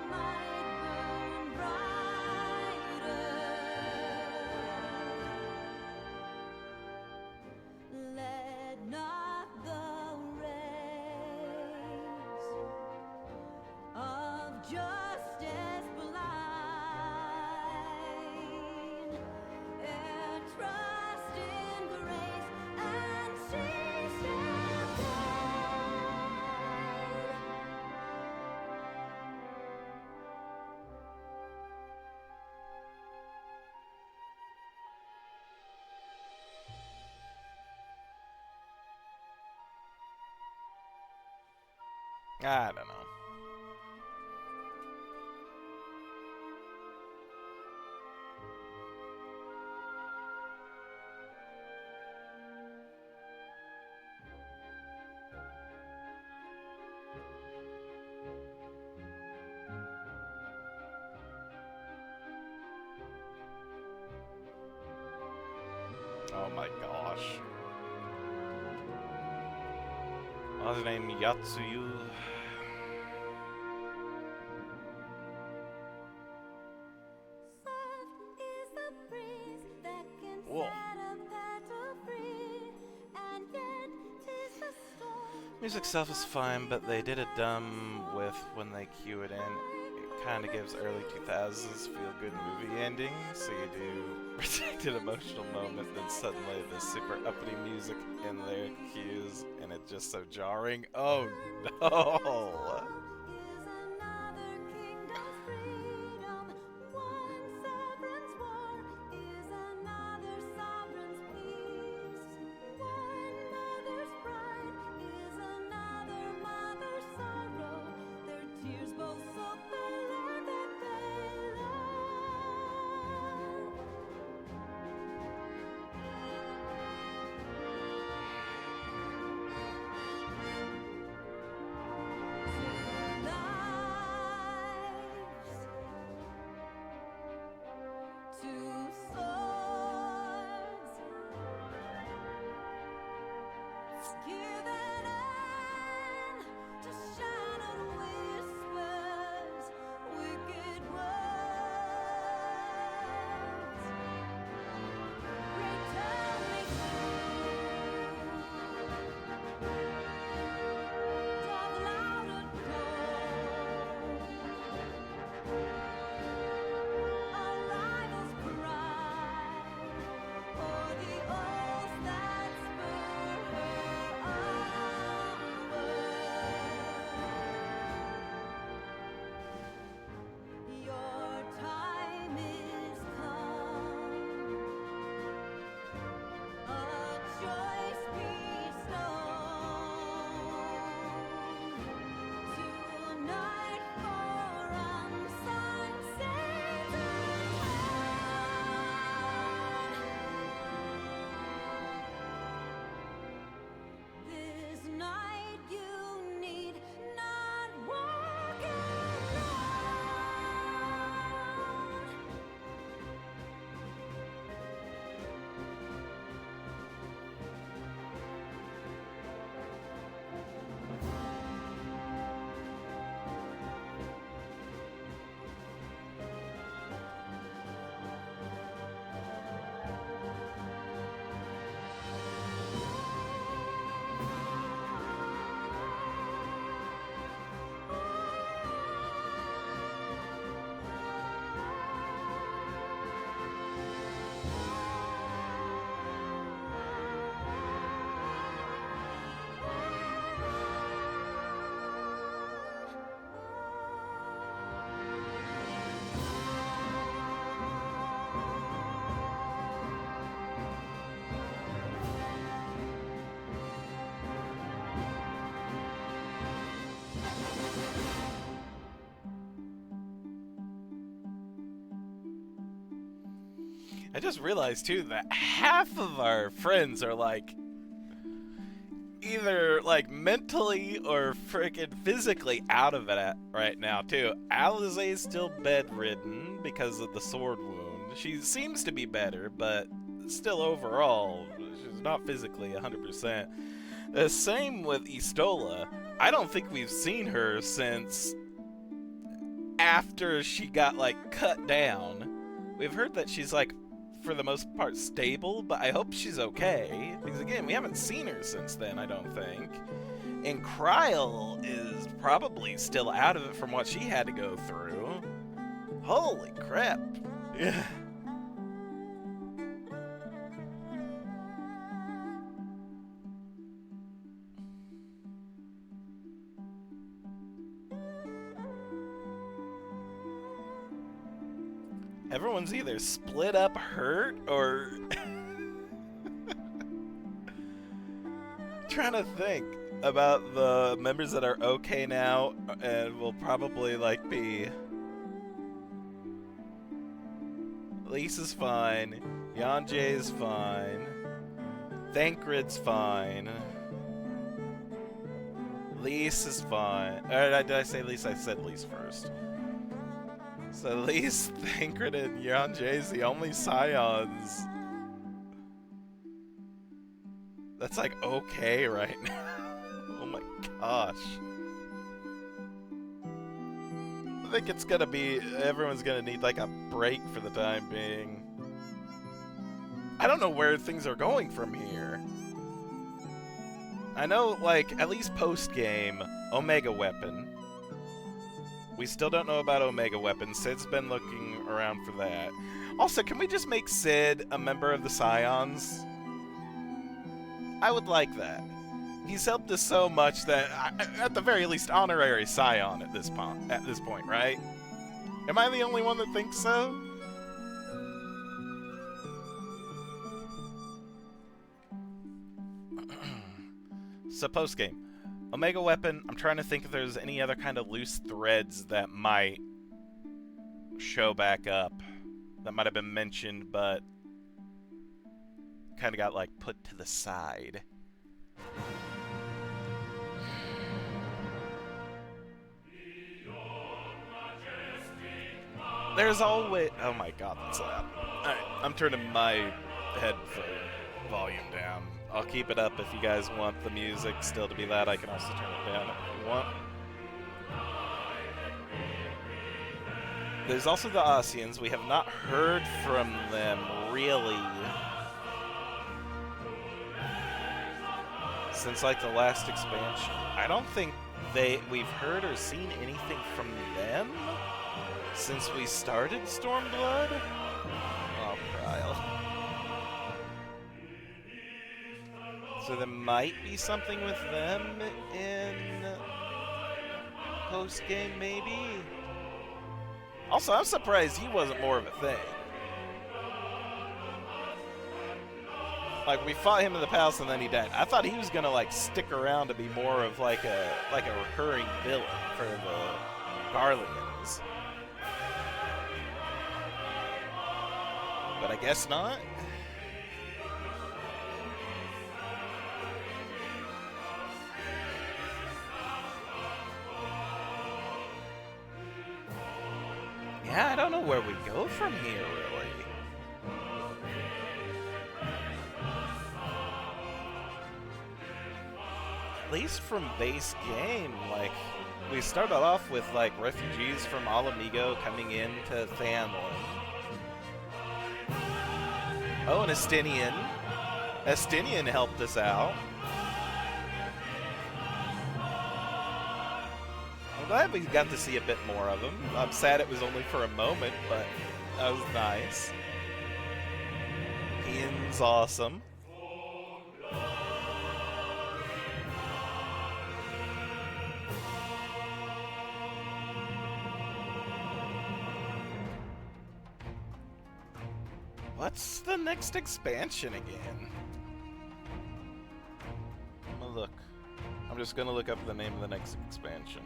might burn brighter? Let not the rays of justice blind, ere trust in grace, and she shall guide. I don't know. Oh my gosh. What's his name? Yatsuyu? Soft is the breeze that can Whoa. set a battle free, and yet 'tis the storm. Music itself is fine, but they did a dumb with when they cue it in. It kind of gives early 2000s feel-good movie ending. So you do protected emotional moment, then suddenly this super uppity music in their cues, and it's just so jarring. Oh no! Is another kingdom's freedom. One sovereign's war is another sovereign's peace. One mother's pride is another mother's sorrow. Their tears both soak the land that they love. I just realized too that half of our friends are like either like mentally or freaking physically out of it right now too. Alizé's still bedridden because of the sword wound. She seems to be better, but still overall, she's not physically 100%. The same with Istola. I don't think we've seen her since after she got like cut down. We've heard that she's like for the most part stable, but I hope she's okay, because again, we haven't seen her since then, I don't think. And Kryl is probably still out of it from what she had to go through. Holy crap. Yeah. Everyone's either split up hurt or trying to think about the members that are okay now and will probably like be Lisa's fine, Yanjay's fine, Thancred's fine, Lise is fine. Did I say Lise? I said Lise first. So at least Thancred and Yanjay's the only scions that's like okay right now. Oh my gosh. I think it's gonna be, everyone's gonna need like a break for the time being. I don't know where things are going from here. I know like at least post-game, Omega Weapon. We still don't know about Omega Weapon. Cid's been looking around for that. Also, can we just make Cid a member of the Scions? I would like that. He's helped us so much that, at the very least, honorary Scion at this point, right? Am I the only one that thinks so? So, post-game. Omega Weapon, I'm trying to think if there's any other kind of loose threads that might show back up. That might have been mentioned, but kind of got, like, put to the side. There's always... Oh my god, that's loud. Alright, I'm turning my headphone volume down. I'll keep it up if you guys want the music still to be loud. I can also turn it down if you want. There's also the Ossians. We have not heard from them, really, since, like, the last expansion. I don't think we've heard or seen anything from them since we started Stormblood. Oh, Kryl. So there might be something with them in post-game, maybe? Also, I'm surprised he wasn't more of a thing. Like, we fought him in the palace and then he died. I thought he was gonna, like, stick around to be more of, like a recurring villain for the Garleans. But I guess not. Yeah, I don't know where we go from here, really. At least from base game, like, we started off with, like, refugees from Mhigo coming into Thanlin. Oh, and Estinian. Estinian helped us out. I'm glad we got to see a bit more of him. I'm sad it was only for a moment, but that was nice. Ian's awesome. What's the next expansion again? I'm gonna look. I'm just gonna look up the name of the next expansion.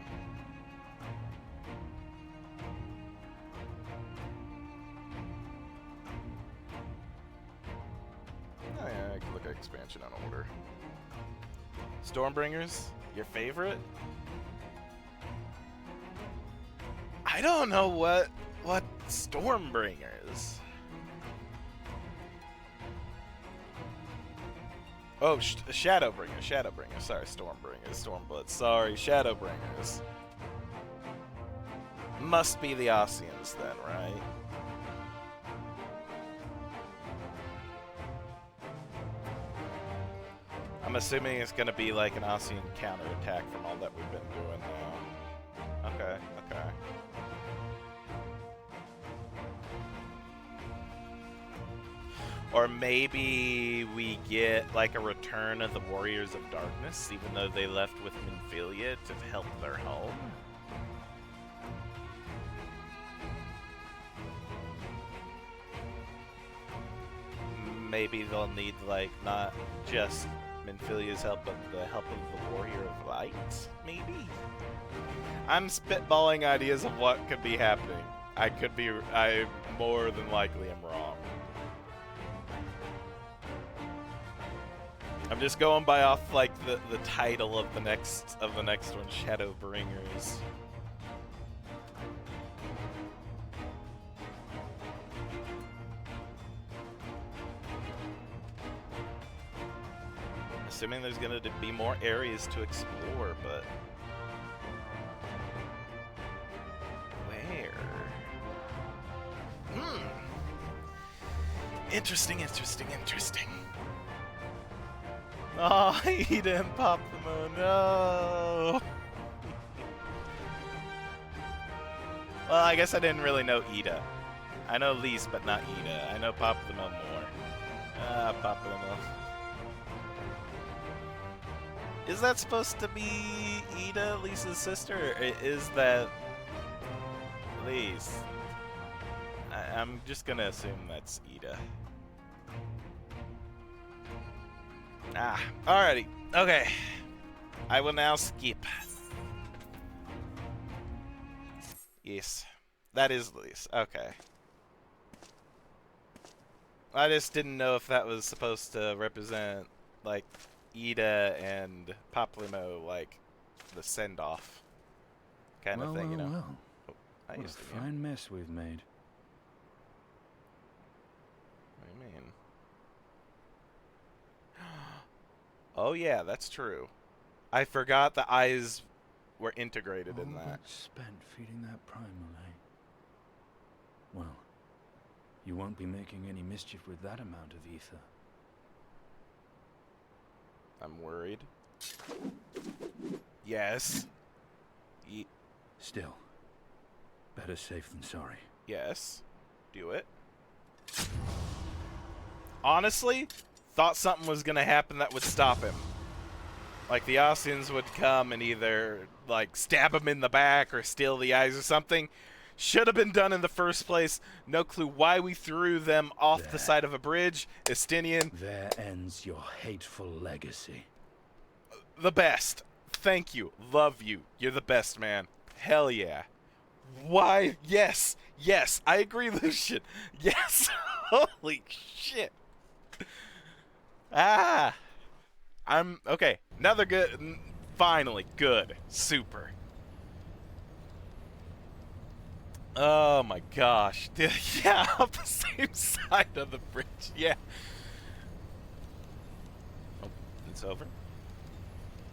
expansion on order. Stormbringers, your favorite? I don't know what Stormbringers. Oh, Shadowbringers. Sorry, Stormbringers. Stormbloods. Sorry, Shadowbringers. Must be the Ossians then, right? I'm assuming it's gonna be like an Ossian counterattack from all that we've been doing now. Okay, okay. Or maybe we get like a return of the Warriors of Darkness, even though they left with Minfilia to help their home. Maybe they'll need like not just Minfilia's help, but the help of the Warrior of Light, maybe? I'm spitballing ideas of what could be happening. I more than likely am wrong. I'm just going by off like the title of the next one, Shadowbringers. Assuming there's gonna be more areas to explore, but where? Interesting. Oh, Ida and Poplimo, no! Well, I guess I didn't really know Ida. I know Lise, but not Ida. I know Poplimo more. Poplimo. Is that supposed to be Ida, Lisa's sister, or is that Lise? I'm just gonna assume that's Ida. Alrighty. Okay. I will now skip. Yes. That is Lise. Okay. I just didn't know if that was supposed to represent, like, Ida and Poplimo, like, the send-off kind of thing, you know? Well. Oh, I What a used to, fine mess we've made. What do you mean? Oh yeah, that's true. I forgot the eyes were integrated in All that. that's spent feeding that primal, eh? Well, you won't be making any mischief with that amount of ether. I'm worried. Yes. Still, better safe than sorry. Yes. Do it. Honestly, thought something was gonna happen that would stop him. Like the Ossians would come and either like stab him in the back or steal the eyes or something. Should have been done in the first place. No clue why we threw them off the side of a bridge. Estinian. There ends your hateful legacy. The best. Thank you. Love you. You're the best, man. Hell yeah. Why? Yes. Yes. I agree, Lucian. Yes. Holy shit. I'm okay. Another good. Finally, good. Super. Oh my gosh. Yeah, up the same side of the bridge. Yeah. Oh, it's over.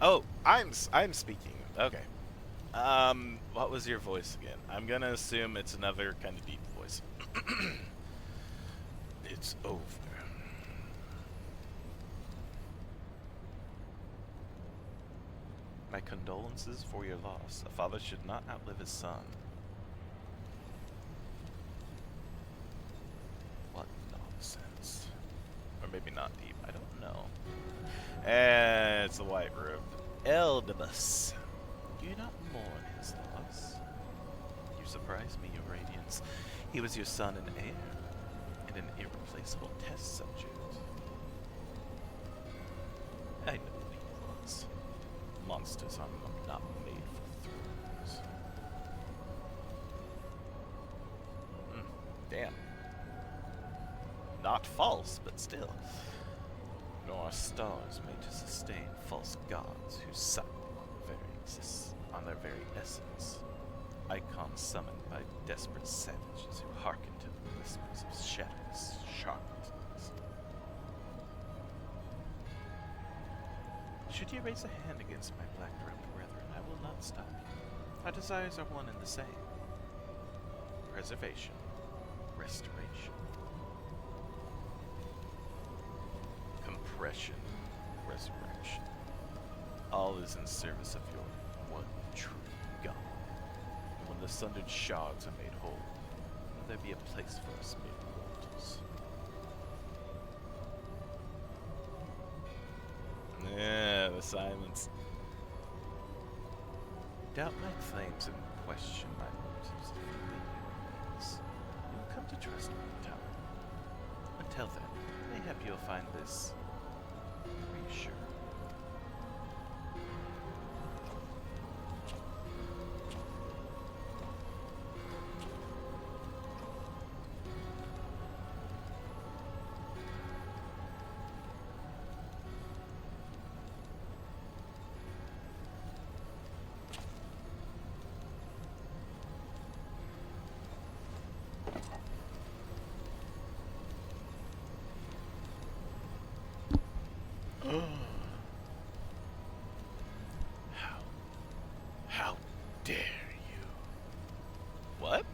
Oh, I'm speaking. Okay. What was your voice again? I'm gonna assume it's another kind of deep voice. It's over. My condolences for your loss. A father should not outlive his son. What nonsense. Or maybe not deep, I don't know. And it's the white robe. Eldibus. Do you not mourn his loss? You surprise me, your radiance. He was your son and heir, and an irreplaceable test subject. I know what he was. Monsters are not made for thrones. Damn. Not false, but still. No nor are stars made to sustain false gods who suck on their very essence. Icons summoned by desperate savages who hearken to the whispers of shadowless charlatans. Should you raise a hand against my black-robed brethren, I will not stop you. Our desires are one and the same. Preservation. Restoration. Compression. Resurrection. All is in service of your one true God. And when the sundered shards are made whole, will there be a place for us mere mortals? Yeah, the silence. Doubt my claims and question my motives if you leave your ways. You will come to trust me in time. Until then, mayhap you'll find this reassuring. How dare you? What?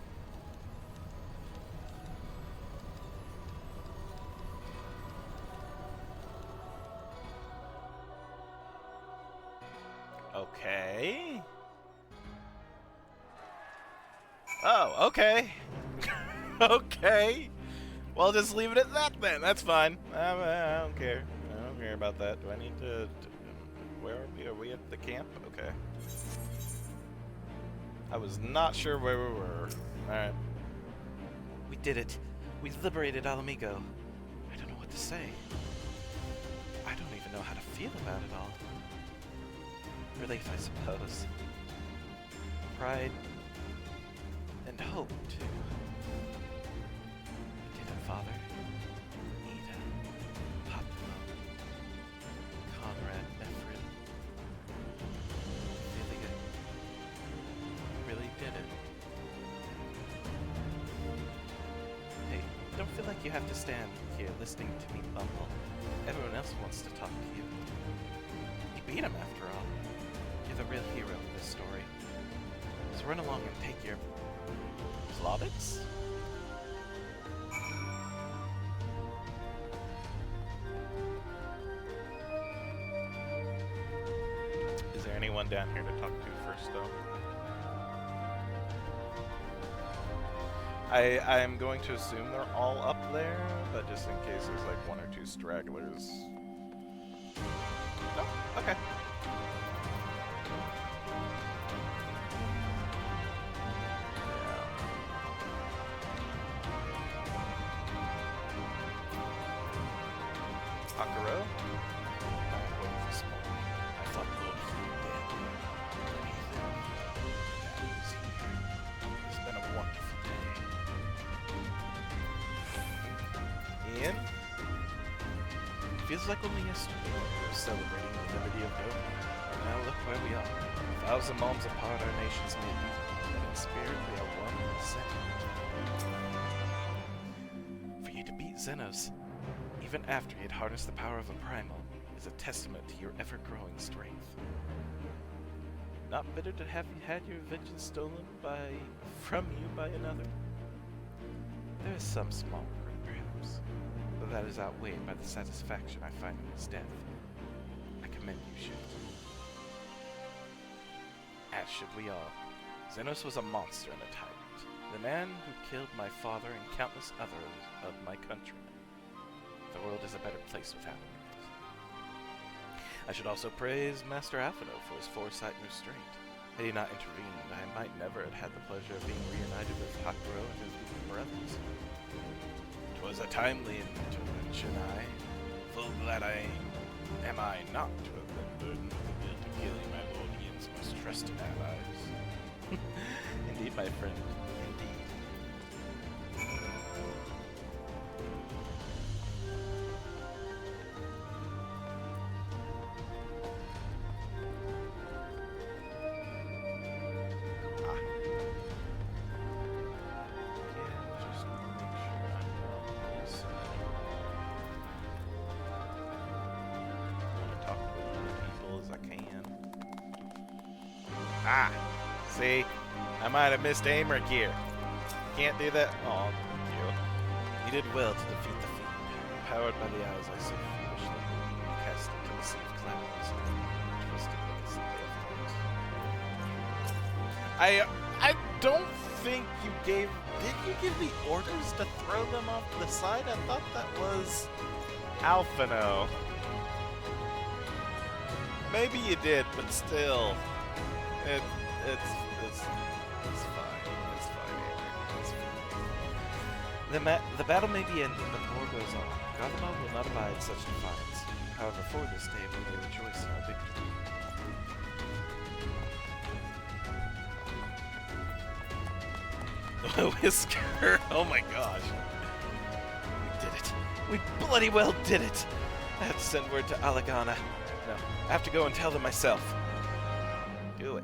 Okay. Oh, okay. Okay. Well, just leave it at that then. That's fine. I don't care. I don't care about that. Do I need to where are we? Are we at the camp? Okay. I was not sure where we were. Alright. We did it. We liberated Mhigo. I don't know what to say. I don't even know how to feel about it all. Relief, I suppose. Pride. And hope, too. We did it, Father. Nita. Pablo. Conrad. Ephraim. Really did it. Hey, don't feel like you have to stand here listening to me bumble. Everyone else wants to talk to you. You beat him after all. You're the real hero of this story. So run along and take your plaudits? Is there anyone down here to talk to first, though? I'm going to assume they're all up there, but just in case there's like one or two stragglers. Oh, okay. Akuro? I'm waiting for this morning. I thought Lord Hugh dead. But Ethan, that is here. It's been a wonderful day. Ian? Feels like only yesterday we were celebrating the liberty of Dover. And now look where we are. 1,000 moms apart, our nations may be, but in spirit we are one and the same. For you to beat Xenos, even after he had harnessed the power of a primal, is a testament to your ever-growing strength. Not bitter to have you had your vengeance stolen from you by another? There is some small regret, perhaps, but that is outweighed by the satisfaction I find in his death. I commend you, Shift. As should we all. Xenos was a monster and a tyrant, the man who killed my father and countless others of my countrymen. The world is a better place without him. I should also praise Master Alphino for his foresight and restraint. Had he not intervened, I might never have had the pleasure of being reunited with Hakuro and his weeping brothers. 'Twas a timely intervention, full glad am I not to have been burdened with the guilt of killing my Lord Ian's most trusted allies. Indeed, my friend, indeed. Ah, see? I might have missed aim or gear. Can't do that? Aw, cute. You did well to defeat the fiend. Powered by the eyes I so foolishly cast into the sea of clouds. Twisted like a symbol of fate. I don't think you gave... Did you give me orders to throw them off to the side? I thought that was... Alphino. Maybe you did, but still. It's fine. It's fine, Andrew. It's fine. The battle may be ended, but the war goes on. Gotham will not abide such defiance. However, for this day we may rejoice in our victory. Whisker! Oh my gosh. We did it. We bloody well did it! I have to send word to Alagana. No, I have to go and tell them myself. Do it.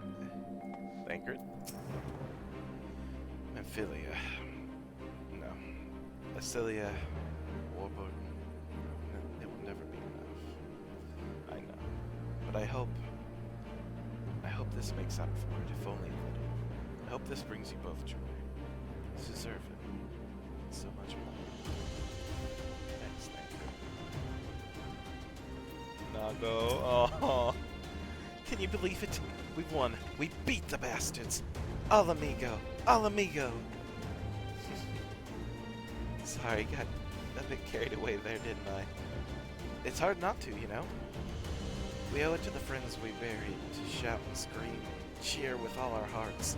Thancred. Amphilia. No. Acilia. Warburton. It will never be enough. I know. But I hope this makes up for it, if only a little. I hope this brings you both joy. You deserve it. And so much more. Thanks, Thancred. Nago. Oh. Can you believe it? We won. We beat the bastards. Al Mhigo. Al Mhigo. Sorry, got a bit carried away there, didn't I? It's hard not to, you know? We owe it to the friends we buried to shout and scream, cheer with all our hearts.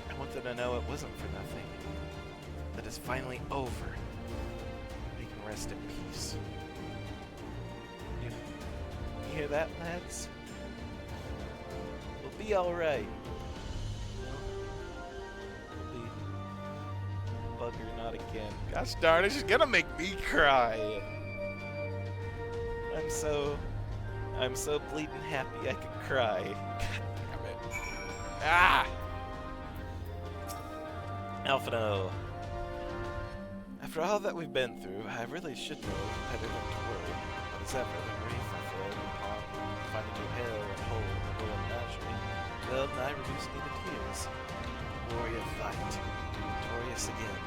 I want them to know it wasn't for nothing. That it's finally over. They can rest in peace. You hear that, lads? We'll be alright. We'll be... Bugger not again. Gosh darn it, she's gonna make me cry. I'm so bleeding happy I could cry. God damn it. Ah! Alphino. After all that we've been through, I really should know better than to worry. But as ever, the grief I feel upon finding you hale and whole in the ruined menagerie will nigh reduce me to tears. Warrior fight. Victorious again.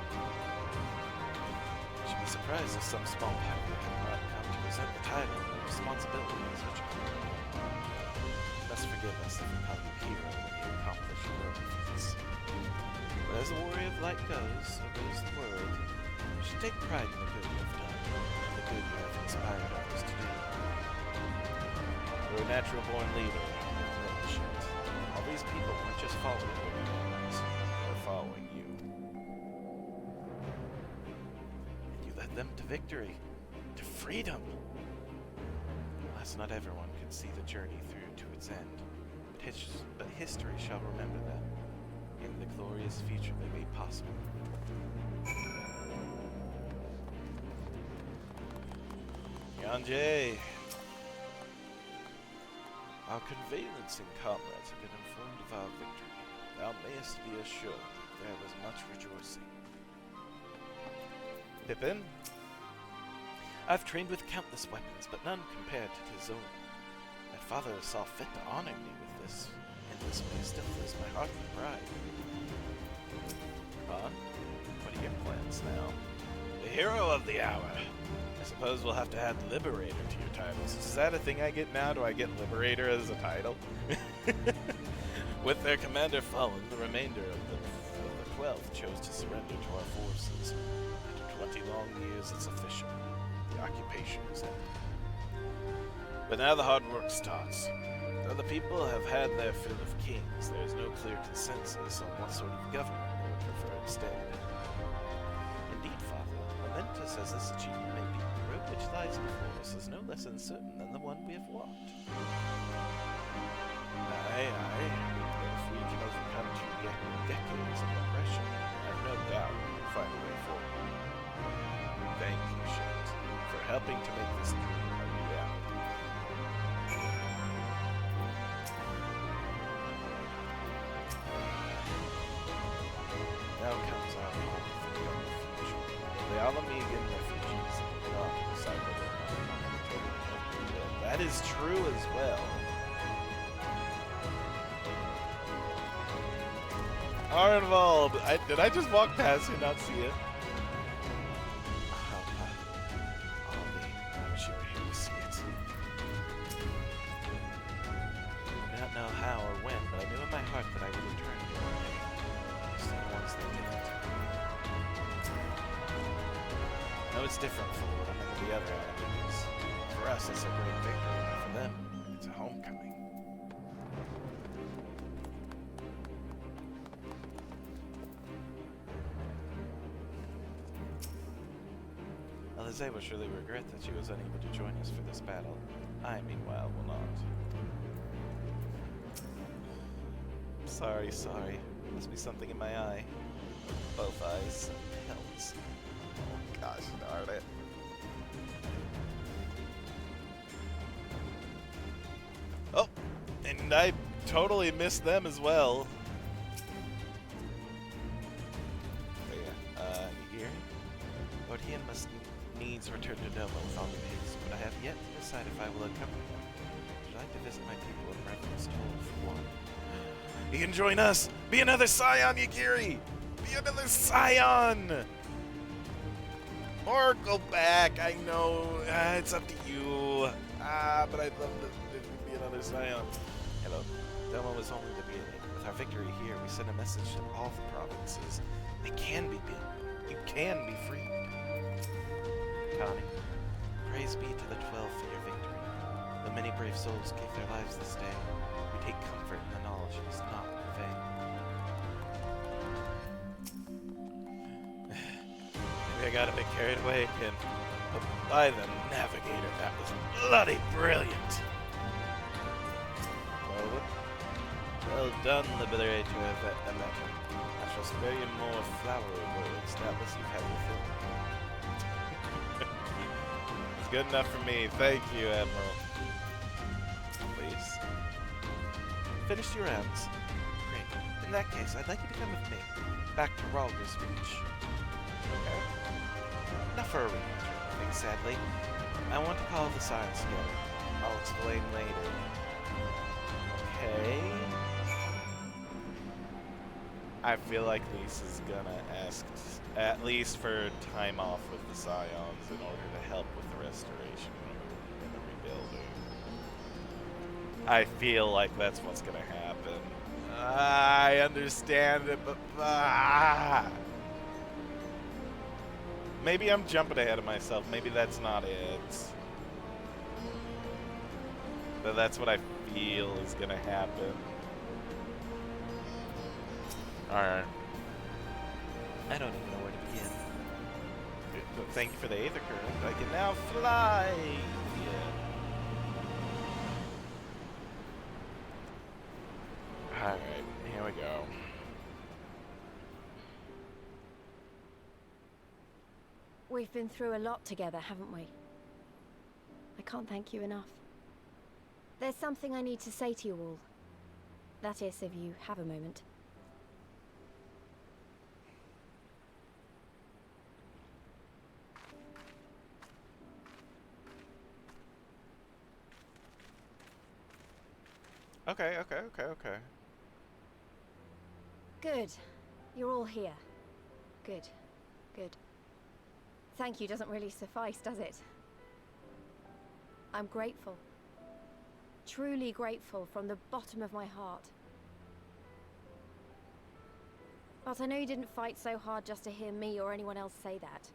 I should be surprised if some small pirate had not come to resent the title and responsibility of such a career. You must forgive us if we call you hero when you accomplish heroic feats. But as the warrior of light goes, so goes the world. You should take pride in the good you have done, and the good you have inspired others to do. You're a natural-born leader, and no shit. All these people weren't just following your commands, they're following you. And you led them to victory, to freedom. Alas, not everyone could see the journey through to its end, but history shall remember that. In the glorious future they made possible. Yanje! Our conveyancing comrades have been informed of our victory. Thou mayest be assured that there was much rejoicing. Pippin? I've trained with countless weapons, but none compared to his own. My father saw fit to honor me with this. In this way still fills my heart with pride. Huh? What are your plans now? The hero of the hour. I suppose we'll have to add Liberator to your titles. Is that a thing I get now? Do I get Liberator as a title? With their commander fallen, the remainder of the 12th chose to surrender to our forces. After 20 long years, it's official. The occupation is ended. But now the hard work starts. Though the people have had their fill of kings, there is no clear consensus on what sort of government they would prefer instead. Indeed, Father, momentous as this achievement may be, the road which lies before us is no less uncertain than the one we have walked. Aye, if we can overcome 2 decades of oppression, I have no doubt we will find a way forward. Thank you, Shet, for helping to make this dream a reality. Now comes our hope for the future. The Alamegan refugees have not decided whether or not they want to return to the That is true as well. Arnvald! Did I just walk past you and not see it? I'm sure you will see it. I do not know how or when, but I knew in my heart that I would return to one day. Just the ones that didn't. I know it's different for them and the other enemies. For us, it's a great victory, but for them, it's a homecoming. Alize will surely regret that she was unable to join us for this battle. I, meanwhile, will not. Sorry. Must be something in my eye. Both eyes. Hells. Oh gosh darn it. Oh! And I totally missed them as well. But yeah, you hear? Lord Ian must needs return to Noma with all your haste, but I have yet to decide if I will accompany them. Would you like to visit my people in reverence told for one? You can join us! Be another Scion, Yagiri! Be another Scion! Or go back, I know. It's up to you. But I'd love to be another Scion. Hello. Noma was only the beginning. With our victory here, we send a message to all the provinces. They can be beaten. You can be freed. Connie, praise be to the 12 for your victory. The many brave souls gave their lives this day. We take comfort in the knowledge it is not in vain. Maybe I got a bit carried away again. But by the Navigator, that was bloody brilliant. Well done, Liberator of Emeton. I shall spare you more flowery words. Doubtless you've had your fill. Good enough for me. Thank you, Admiral. Please. Finished your rounds. Great. In that case, I'd like you to come with me. Back to Ralger's Reach. Okay. Not for a rematch or anything, sadly. I want to call the Science together. I'll explain later. Okay. I feel like Lisa's gonna ask at least for time off with the Scions in order to help with the restoration and the rebuilding. I feel like that's what's gonna happen. I understand it, but maybe I'm jumping ahead of myself. Maybe that's not it. But that's what I feel is gonna happen. Alright. I don't even know where to begin. But thank you for the Aether Current. I can now fly! Yeah. Alright, here we go. We've been through a lot together, haven't we? I can't thank you enough. There's something I need to say to you all. That is, if you have a moment. Okay. Good. You're all here. Good. Thank you doesn't really suffice, does it? I'm grateful. Truly grateful from the bottom of my heart. But I know you didn't fight so hard just to hear me or anyone else say that.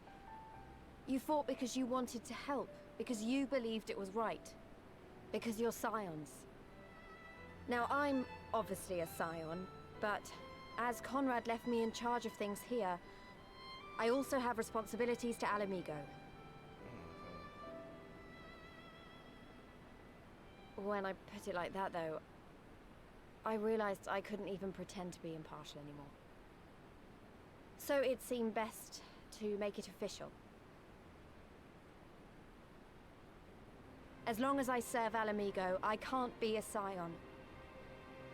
You fought because you wanted to help, because you believed it was right, because you're Scions. Now, I'm obviously a Scion, but as Conrad left me in charge of things here, I also have responsibilities to Mhigo. When I put it like that, though, I realized I couldn't even pretend to be impartial anymore. So it seemed best to make it official. As long as I serve Mhigo, I can't be a Scion.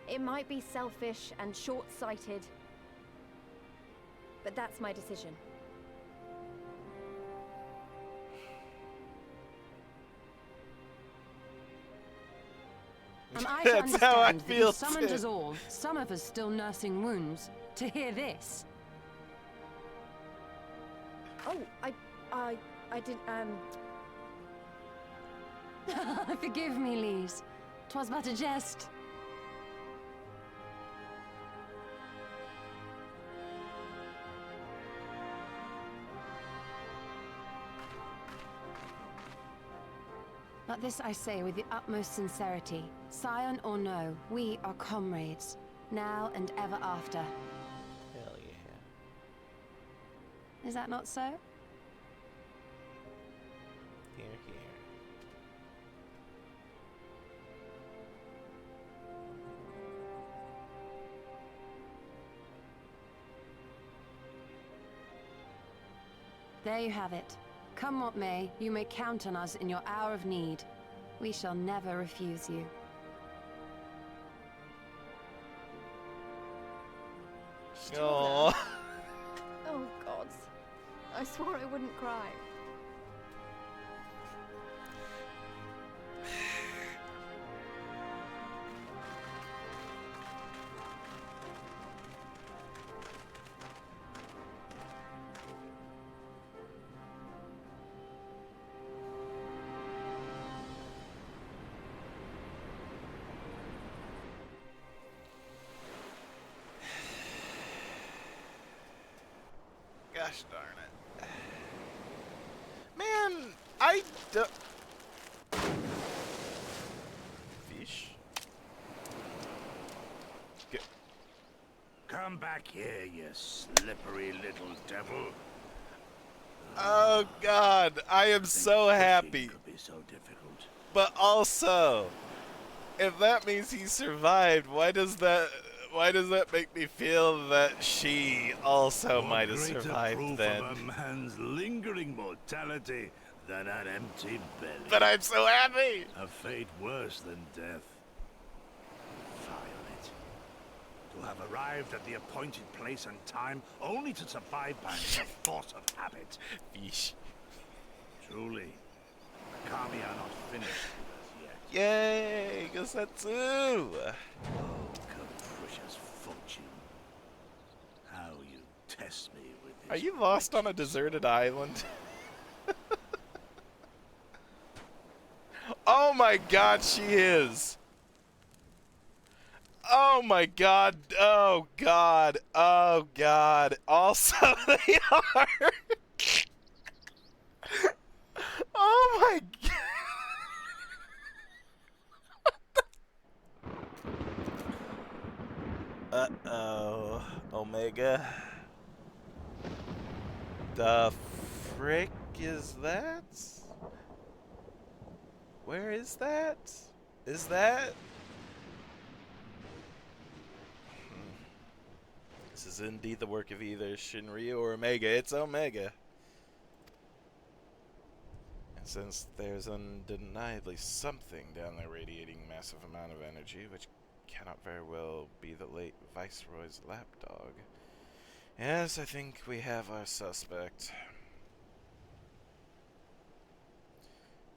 It might be selfish and short-sighted, but that's my decision. Am I to That's how I understand that feel you summoned too. us all, some of us still nursing wounds, to hear this? Oh, I didn't, Forgive me, Lise. 'Twas but a jest. But this I say with the utmost sincerity. Scion or no, we are comrades, now and ever after. Hell yeah. Is that not so? Here, here. There you have it. Come what may, you may count on us in your hour of need. We shall never refuse you. Oh. oh gods. I swore I wouldn't cry. Gosh darn it. Man, I do... Fish? Come back here, you slippery little devil. Oh god, I am so Fishing happy. could be so difficult. But also, if that means he survived, why does that make me feel that she also What might have greater survived proof then? of a man's lingering mortality than an empty belly. But I'm so happy! A fate worse than death. Violet. To have arrived at the appointed place and time only to survive by mere force of habit. Fish. Truly, the Kami are not finished with us yet. Yay, Gosatsu! Oh, capricious fortune. How you test me with this. Are you lost on a deserted island? Oh my god, she is! Oh my god, oh god, oh god. Also, they are! Oh my god. Uh-oh. Omega. The frick is that? Where is that? Is that? This is indeed the work of either Shinryu or Omega. It's Omega. And since there's undeniably something down there radiating a massive amount of energy, which cannot very well be the late Viceroy's lapdog, yes, I think we have our suspect.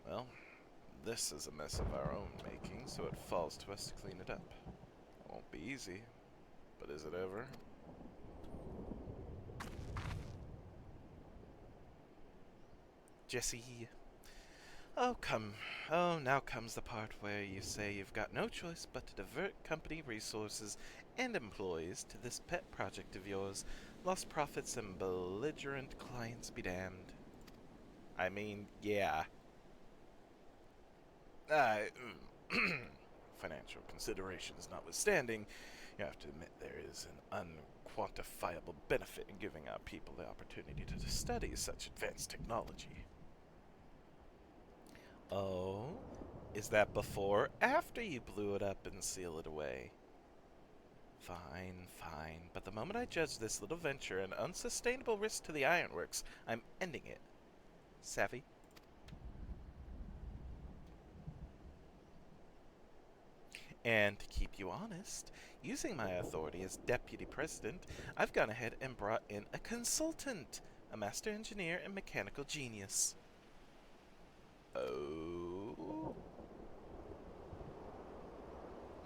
Well, this is a mess of our own making, so it falls to us to clean it up. It won't be easy, but is it ever? Jesse. Oh, come. Oh, now comes the part where you say you've got no choice but to divert company resources and employees to this pet project of yours. Lost profits and belligerent clients be damned. I mean, yeah. Financial considerations notwithstanding, you have to admit there is an unquantifiable benefit in giving our people the opportunity to study such advanced technology. Oh? Is that before or after you blew it up and seal it away? Fine, fine. But the moment I judge this little venture an unsustainable risk to the ironworks, I'm ending it. Savvy? And to keep you honest, using my authority as deputy president, I've gone ahead and brought in a consultant, a master engineer and mechanical genius. Oh.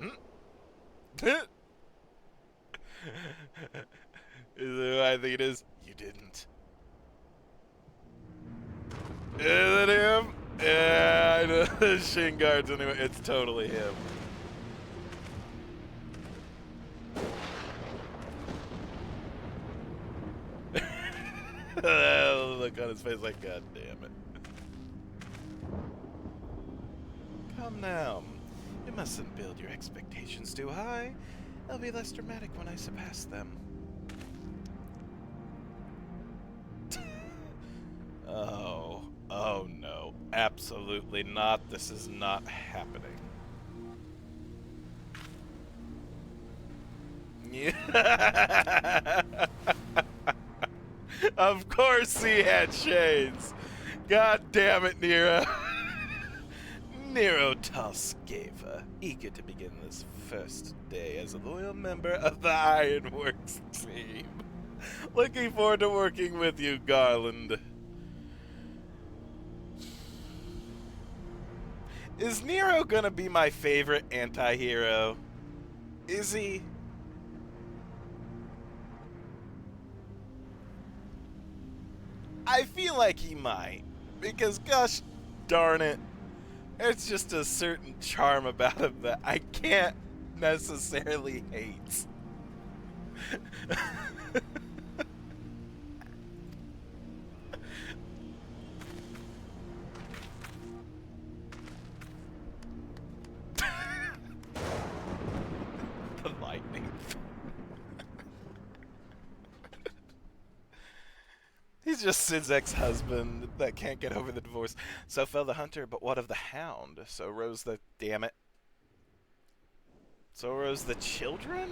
Is it who I think it is? You didn't. Is it him? Yeah, I know. The shin guards anyway. It's totally him. Look on his face like, God damn it. Come now. You mustn't build your expectations too high. They'll be less dramatic when I surpass them. Oh no. Absolutely not. This is not happening. Yeah. Of course he had shades. God damn it, Nero. Nero Toscava, eager to begin this first day as a loyal member of the Ironworks team. Looking forward to working with you, Garland. Is Nero gonna be my favorite anti-hero? Is he? I feel like he might, because gosh darn it, there's just a certain charm about him that I can't necessarily hate. The lightning. He's just Sid's ex-husband that can't get over the divorce. So fell the hunter, but what of the hound? So rose the... damn it. So rose the children?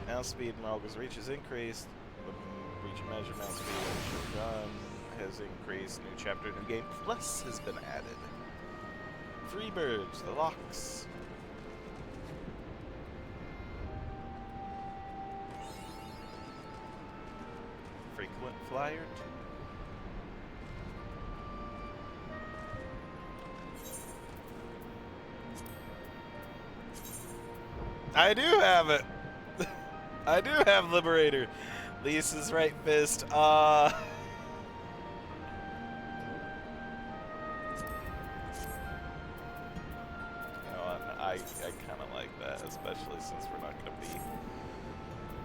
Now speed Mhigo's reach is increased. The reach measure now speed gun has increased. New chapter, new game plus has been added. Free birds, the locks. Frequent flyer. I do have it. I do have Liberator. Lisa's right fist. I kind of like that, especially since we're not going to be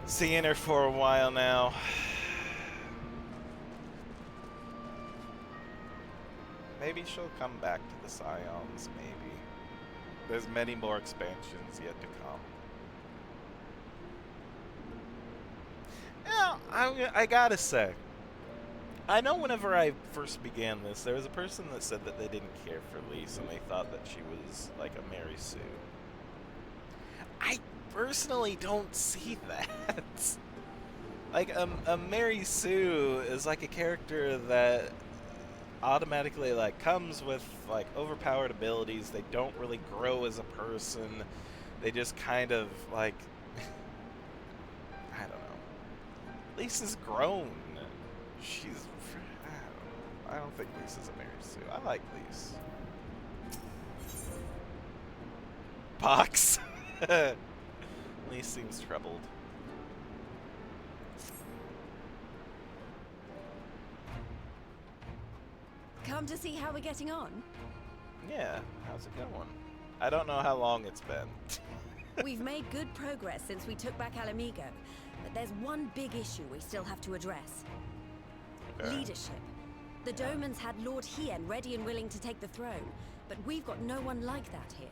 seeing her for a while now. Maybe she'll come back to the Scions, maybe. There's many more expansions yet to come. Yeah, I gotta say, I know whenever I first began this, there was a person that said that they didn't care for Lise and they thought that she was like a Mary Sue. I personally don't see that. Like, a Mary Sue is like a character that automatically like comes with like overpowered abilities. They don't really grow as a person. They just kind of like I don't know. Lisa's grown. She's I don't think Lisa's a Mary Sue. I like Lise. Pox. Lise seems troubled. Come to see how we're getting on? Yeah, how's it going? I don't know how long it's been. We've made good progress since we took back Mhigo, but there's one big issue we still have to address. Okay. Leadership. The Domans had Lord Hien ready and willing to take the throne, but we've got no one like that here.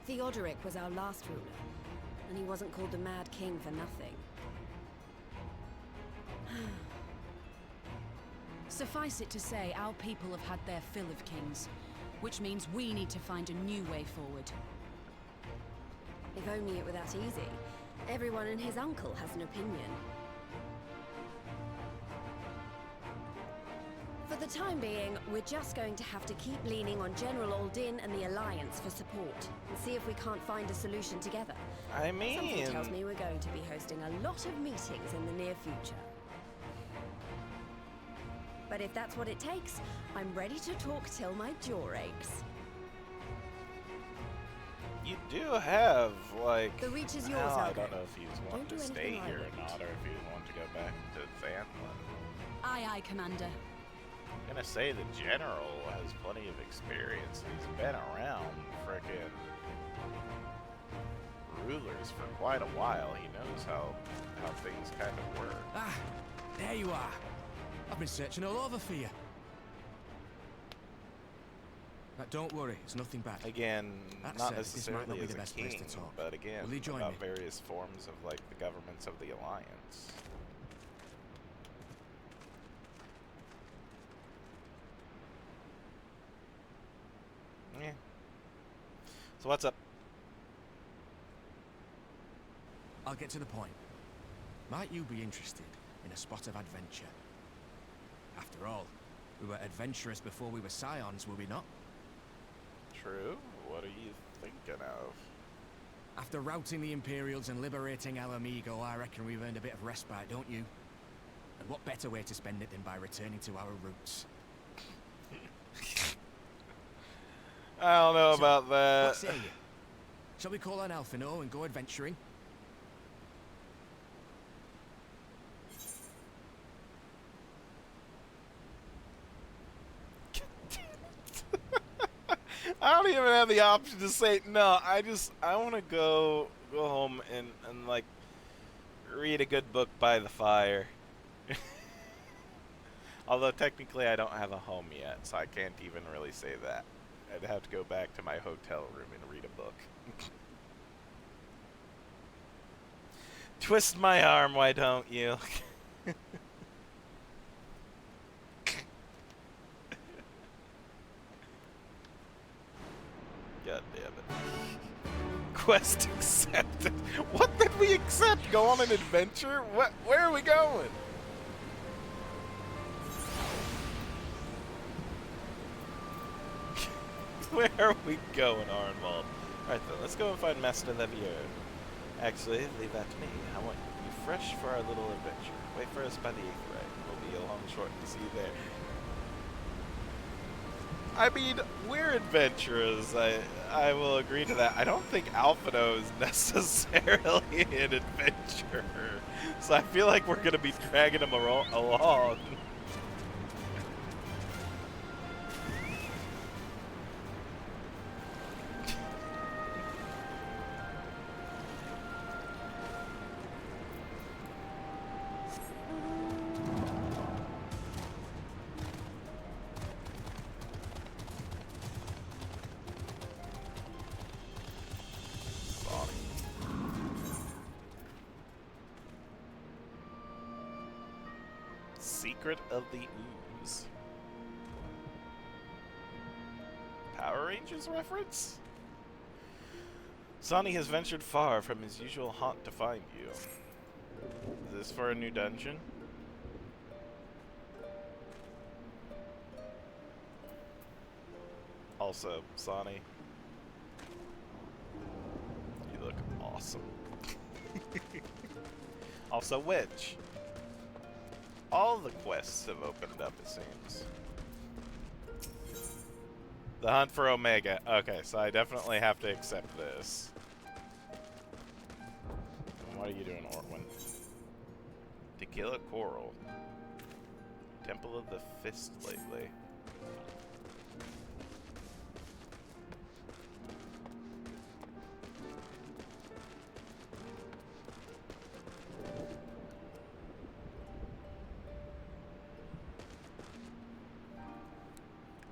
Theodoric was our last ruler, and he wasn't called the Mad King for nothing. Suffice it to say, our people have had their fill of kings, which means we need to find a new way forward. If only it were that easy. Everyone and his uncle has an opinion. For the time being, we're just going to have to keep leaning on General Aldin and the Alliance for support, and see if we can't find a solution together. I mean... Something tells me we're going to be hosting a lot of meetings in the near future. But if that's what it takes, I'm ready to talk till my jaw aches. You do have, like... The reach is yours, well, I Algo. don't know if you want Don't to do stay anything I here or wouldn't. not, or if you want to go back to Vanland. Aye, aye, Commander. I'm gonna say the General has plenty of experience. He's been around frickin' rulers for quite a while. He knows how things kind of work. Ah, there you are. I've been searching all over for you. But don't worry, it's nothing bad. Again, That not said, this might not necessarily be as the a best place king, to talk. but again, Will you join about me? various forms of, like, the governments of the Alliance. Yeah. So what's up? I'll get to the point. Might you be interested in a spot of adventure? After all, we were adventurers before we were scions, were we not? True? What are you thinking of? After routing the Imperials and liberating our Mhigo, I reckon we've earned a bit of respite, don't you? And what better way to spend it than by returning to our roots? I don't know So, about that. What say you? Shall we call on Alphino and go adventuring? I don't even have the option to say no. I want to go home and like read a good book by the fire. Although technically I don't have a home yet, so I can't even really say that. I'd have to go back to my hotel room and read a book. Twist my arm, why don't you? God damn it. Quest accepted. What did we accept? Go on an adventure? What? Where are we going? Where are we going, Arnwald? Alright then, let's go and find Master Levier. Actually, leave that to me. I want you to be fresh for our little adventure. Wait for us by the Aetheryte. We'll be along short to see you there. I mean, we're adventurers. I will agree to that. I don't think Alphino is necessarily an adventurer. So I feel like we're going to be dragging him along. Secret of the Ooze. Power Rangers reference? Sonny has ventured far from his usual haunt to find you. Is this for a new dungeon? Also, Sonny, you look awesome. Also, Witch. All the quests have opened up, it seems. The hunt for Omega. Okay, so I definitely have to accept this. And what are you doing, Orwin? Tequila Coral. Temple of the Fist lately.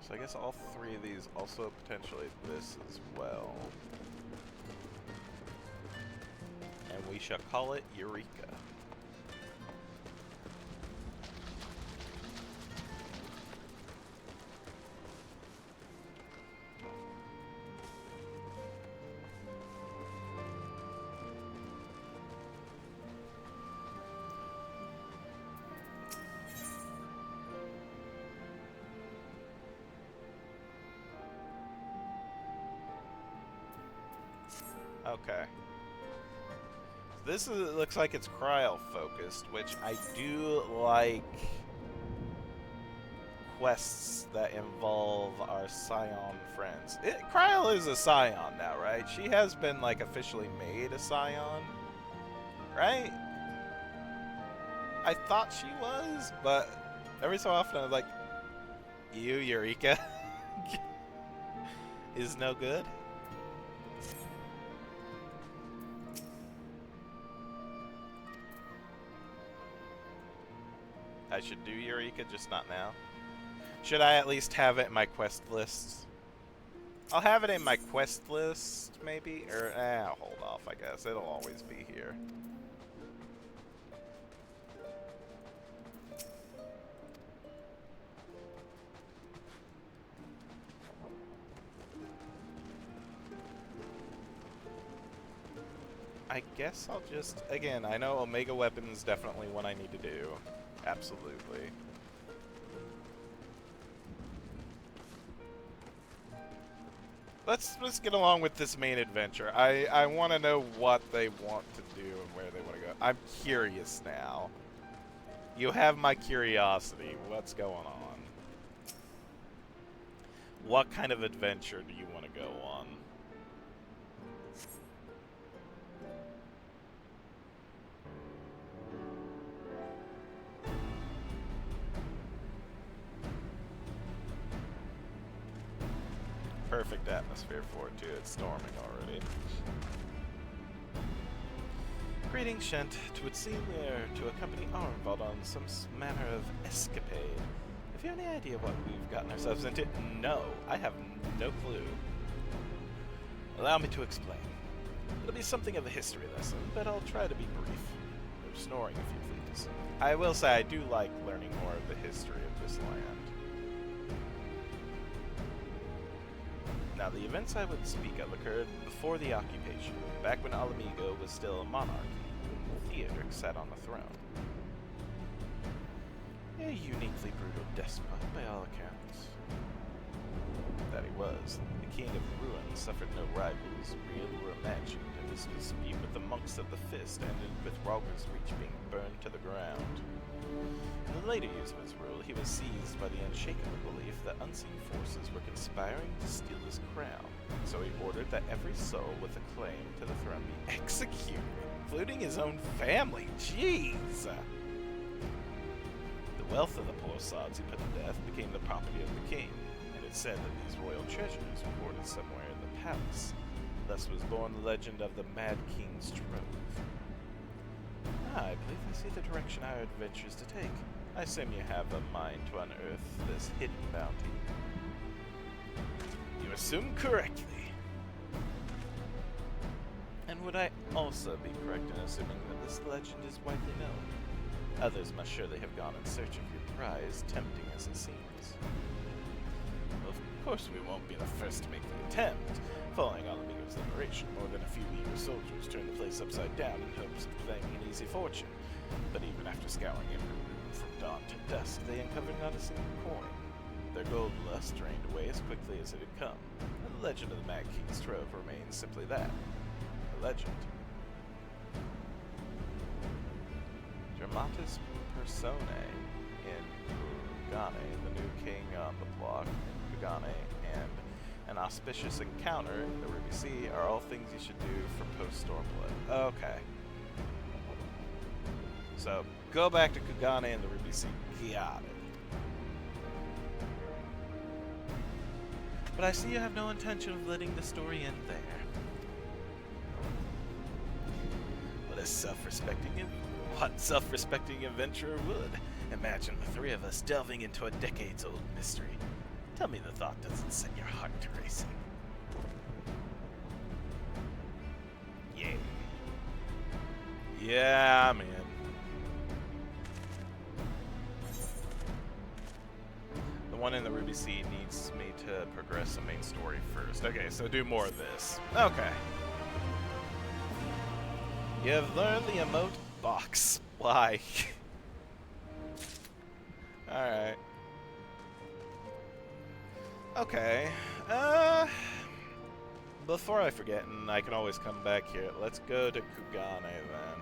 So I guess all three of these, also potentially this as well. And we shall call it Eureka. Okay. This looks like it's cryo focused, which I do like quests that involve our Scion friends. Kryl is a Scion now, right? She has been, like, officially made a Scion, right? I thought she was, but every so often I'm like, you, Eureka, is no good. I should do Eureka, just not now. Should I at least have it in my quest list? I'll have it in my quest list, maybe? Or, I'll hold off, I guess. It'll always be here. I guess I'll just... Again, I know Omega Weapon is definitely one I need to do. Absolutely. Let's get along with this main adventure. I want to know what they want to do and where they want to go. I'm curious now. You have my curiosity. What's going on? What kind of adventure do you want to go on? Perfect atmosphere for it, too. It's storming already. Greetings, Shent. 'Twould seem we're to accompany Arnvald on some manner of escapade. Have you any idea what we've gotten ourselves into? No, I have no clue. Allow me to explain. It'll be something of a history lesson, but I'll try to be brief. No snoring, if you please. I will say I do like learning more of the history of this land. Now, the events I would speak of occurred before the occupation, back when Mhigo was still a monarchy, and Theodoric sat on the throne. A uniquely brutal despot, by all accounts. That he was, the king of ruin suffered no rivals, real or imagined, and his dispute with the monks of the Fist ended with Rauger's Reach being burned to the ground. In the later years of his rule, he was seized by the unshakable belief that unseen forces were conspiring to steal his crown, so he ordered that every soul with a claim to the throne be executed, including his own family. Jeez! The wealth of the poor sods he put to death became the property of the king, and it's said that these royal treasures were hoarded somewhere in the palace. Thus was born the legend of the Mad King's Trove. I believe I see the direction our adventure is to take. I assume you have a mind to unearth this hidden bounty. You assume correctly. And would I also be correct in assuming that this legend is widely known? Others must surely have gone in search of your prize, tempting as it seems. Of course we won't be the first to make the attempt. Following Mhigo's liberation, more than a few eager soldiers turned the place upside down in hopes of claiming an easy fortune. But even after scouring every room from dawn to dusk, they uncovered not a single coin. Their gold lust drained away as quickly as it had come, and the legend of the Mad King's Trove remains simply that, a legend. Dramatis Personae in Kugane, the new king on the block, Kugane, and an auspicious encounter in the Ruby Sea are all things you should do for post-Stormblood. Okay. So, go back to Kugane and the Ruby Sea. Got it. But I see you have no intention of letting the story end there. What self-respecting adventurer would? Imagine the three of us delving into a decades-old mystery. Tell me the thought doesn't set your heart to racing. Yeah. Yeah, man. The one in the Ruby Sea needs me to progress the main story first. Okay, so do more of this. Okay. You have learned the emote box. Why? Alright. Okay. Before I forget, and I can always come back here, let's go to Kugane then.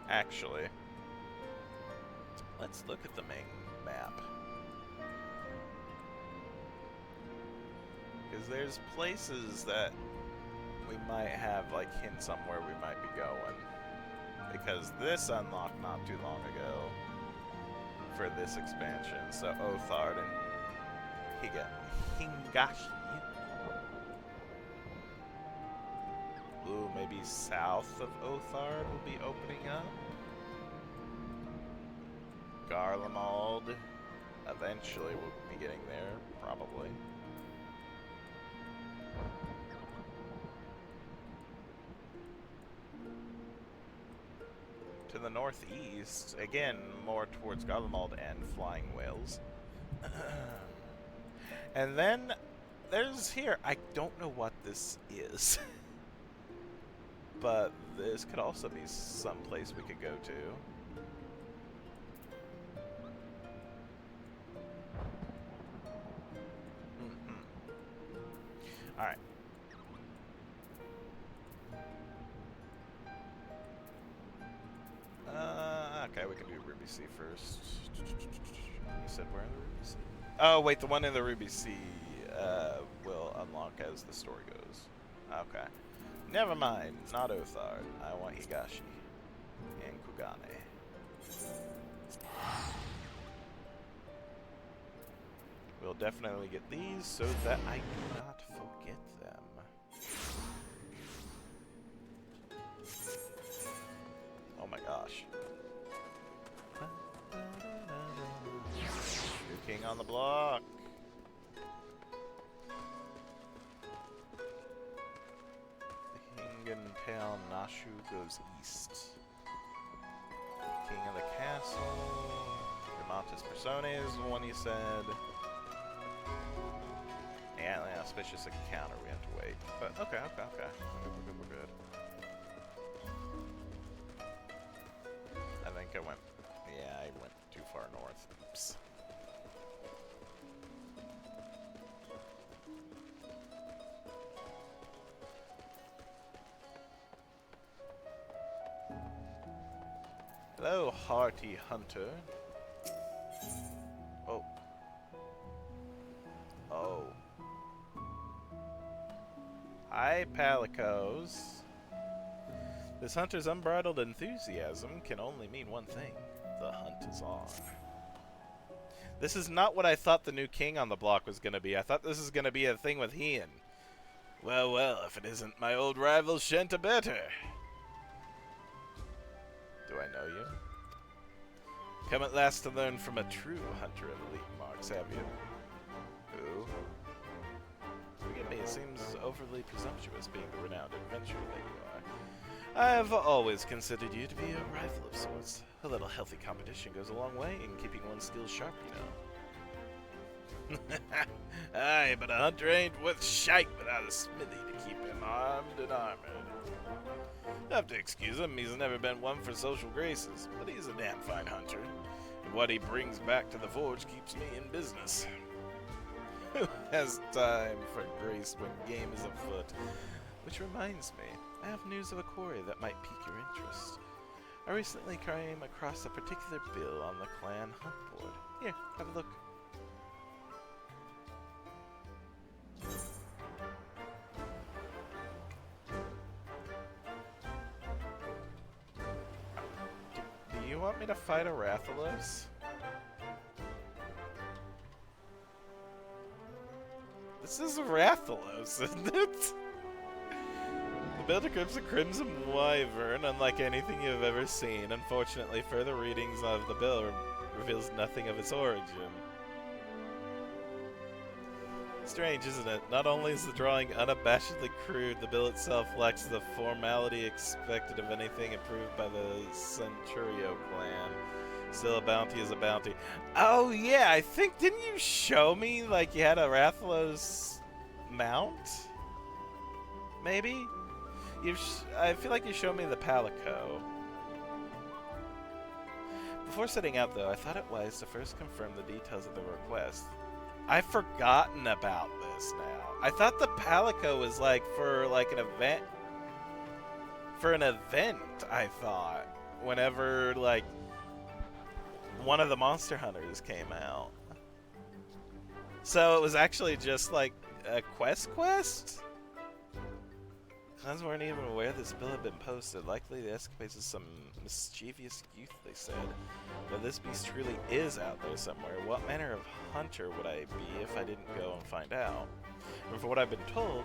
Actually, let's look at the main map. Because there's places that we might have like hints on where we might be going. Because this unlocked not too long ago for this expansion. So Othard and Hingashi. Ooh, maybe south of Othard will be opening up. Garlemald. Eventually we'll be getting there, probably. To the northeast, again, more towards Garlemald and Flying Whales. And then there's here, I don't know what this is. But this could also be some place we could go to. Alright. Okay, we can do Ruby Sea first. You said where in the Ruby Sea? Oh, wait, the one in the Ruby Sea will unlock as the story goes. Okay. Never mind, not Othard. I want Higashi and Kugane. We'll definitely get these so that I do not forget them. Oh my gosh. New king on the block. Town Nashu goes east. King of the castle. Remontis Personae is the one you said. Yeah, auspicious encounter. We have to wait. But okay. We're good. I think I went. Yeah, I went too far north. Oops. Hello, hearty hunter. Oh. Oh. Hi, Palicos. This hunter's unbridled enthusiasm can only mean one thing. The hunt is on. This is not what I thought the new king on the block was going to be. I thought this was going to be a thing with Hien. Well, well, if it isn't my old rival Shenta Better. Do I know you? Come at last to learn from a true hunter of elite marks, have you? Who? Forgive me, it seems overly presumptuous being the renowned adventurer that you are. I have always considered you to be a rival of sorts. A little healthy competition goes a long way in keeping one's skills sharp, you know. Aye, but a hunter ain't worth shite without a smithy to keep him armed and armored. Have to excuse him, he's never been one for social graces, but he's a damn fine hunter. And what he brings back to the forge keeps me in business. Who has time for grace when game is afoot? Which reminds me, I have news of a quarry that might pique your interest. I recently came across a particular bill on the clan hunt board. Here, have a look. Do you want me to fight a Rathalos? This is a Rathalos, isn't it? The build equips a Crimson Wyvern, unlike anything you've ever seen. Unfortunately, further readings of the bill reveals nothing of its origin. Strange, isn't it? Not only is the drawing unabashedly crude, the bill itself lacks the formality expected of anything approved by the Centurio clan. Still, a bounty is a bounty. Oh yeah, I think, didn't you show me, like, you had a Rathalos mount? Maybe? I feel like you showed me the Palico. Before setting out, though, I thought it wise to first confirm the details of the request. I've forgotten about this now. I thought the Palico was, like, for, like, an event. For an event, I thought. whenever, like, one of the Monster Hunters came out. So it was actually just, like, a quest? Cons weren't even aware this bill had been posted. Likely the escapades of some mischievous youth, they said. But this beast truly is out there somewhere. What manner of hunter would I be if I didn't go and find out? And for what I've been told,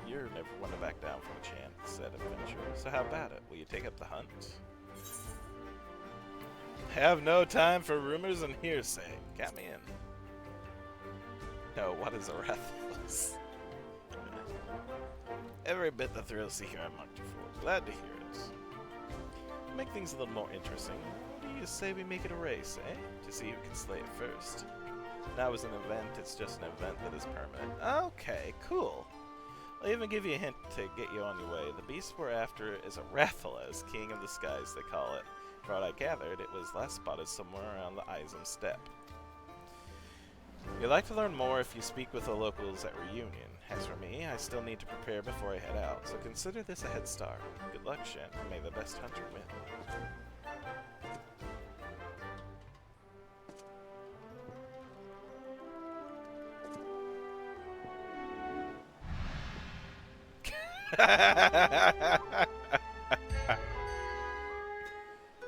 you're never one to back down from a chance at adventure. So how about it? Will you take up the hunt? Have no time for rumors and hearsay. Count me in. No, what is a Rathalos? Every bit the thrill seeker I marked you for. Glad to hear it. To make things a little more interesting, what do you say we make it a race, eh? To see who can slay it first. Now as an event, it's just an event that is permanent. Okay, cool. I'll even give you a hint to get you on your way. The beast we're after is a Rathalos, king of the skies they call it. From what I gathered, it was last spotted somewhere around the Izum steppe. You'd like to learn more if you speak with the locals at Reunion. As for me, I still need to prepare before I head out, so consider this a head start. Good luck, Shen. May the best hunter win.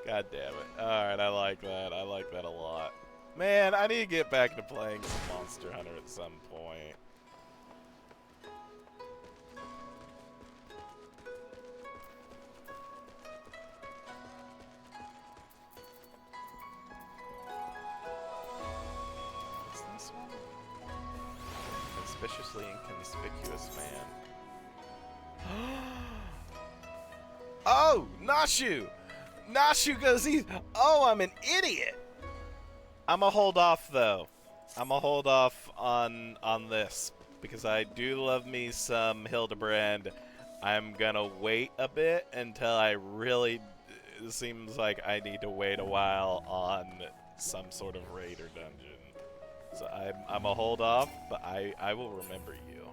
God damn it. Alright, I like that. I like that a lot. Man, I need to get back to playing some Monster Hunter at some point. Is this one? Conspicuously inconspicuous man. Oh! Nashu! Nashu goes easy! Oh, I'm an idiot! I'ma hold off though. I'ma hold off on this because I do love me some Hildebrand. I'm gonna wait a bit until I really it seems like I need to wait a while on some sort of raid or dungeon. So I'ma hold off, but I will remember you.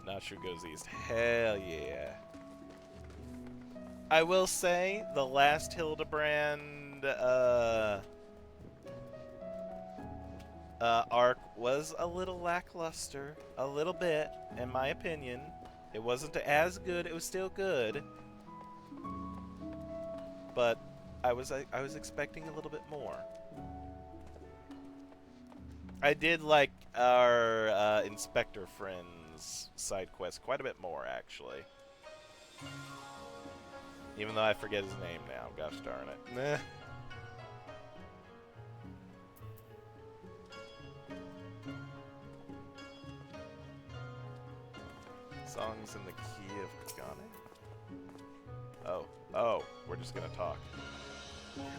Nashu goes east. Hell yeah. I will say the last Hildebrand arc was a little lackluster, a little bit, in my opinion. It wasn't as good. It was still good, but I was expecting a little bit more. I did like our inspector friend's side quest quite a bit more, actually. Even though I forget his name now, gosh darn it. Meh. Songs in the key of Kagane? Oh, we're just gonna talk.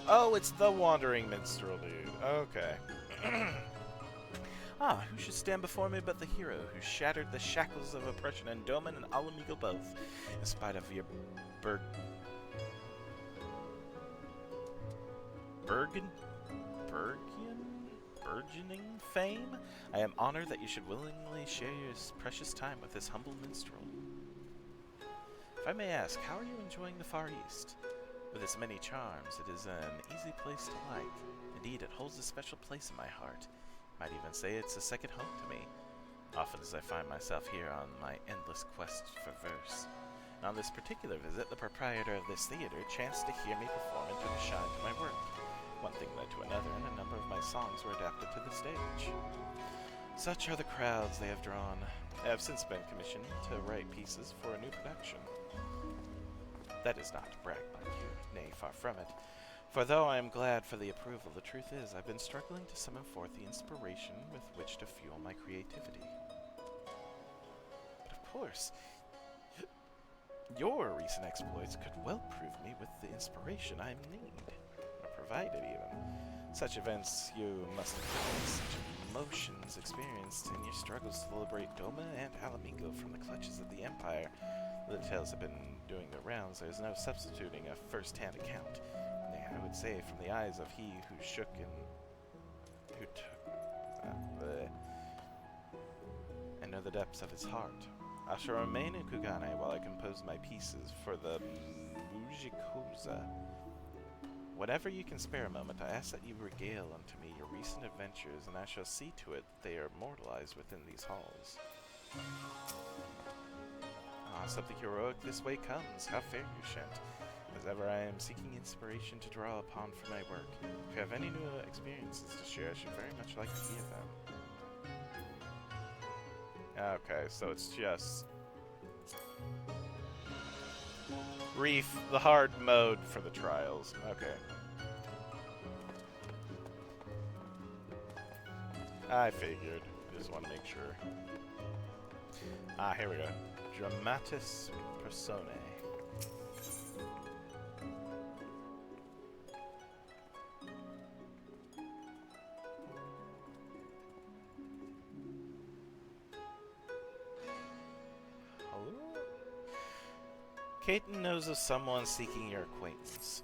Oh, it's the Wandering Minstrel dude. Okay. Who should stand before me but the hero who shattered the shackles of oppression and Doman and Alamigo both, in spite of your burgeoning fame? I am honored that you should willingly share your precious time with this humble minstrel. If I may ask, how are you enjoying the Far East? With its many charms, it is an easy place to like. Indeed, it holds a special place in my heart. Might even say it's a second home to me, often as I find myself here on my endless quest for verse. And on this particular visit, the proprietor of this theater chanced to hear me perform and took a shine to my work. One thing led to another, and a number of my songs were adapted to the stage. Such are the crowds they have drawn. I have since been commissioned to write pieces for a new production. That is not to brag, mind you, nay, far from it. For though I am glad for the approval, the truth is I've been struggling to summon forth the inspiration with which to fuel my creativity. But of course, your recent exploits could well prove me with the inspiration I need, or provided even. Such events you must have had such emotions experienced in your struggles to liberate Doma and Alamigo from the clutches of the Empire. The tales have been doing their rounds. There's no substituting a first-hand account. I would say from the eyes of he who shook and who took and know the depths of his heart. I shall remain in Kugane while I compose my pieces for the Mujikoza. Whenever you can spare a moment, I ask that you regale unto me your recent adventures, and I shall see to it that they are immortalized within these halls. Ah, something heroic this way comes. How fair you shan't. As ever, I am seeking inspiration to draw upon for my work. If you have any new experiences to share, I should very much like to hear them. Okay, so it's just Reef, the hard mode for the trials. Okay. I figured. I just want to make sure. Ah, here we go. Dramatis Personae. Caton knows of someone seeking your acquaintance.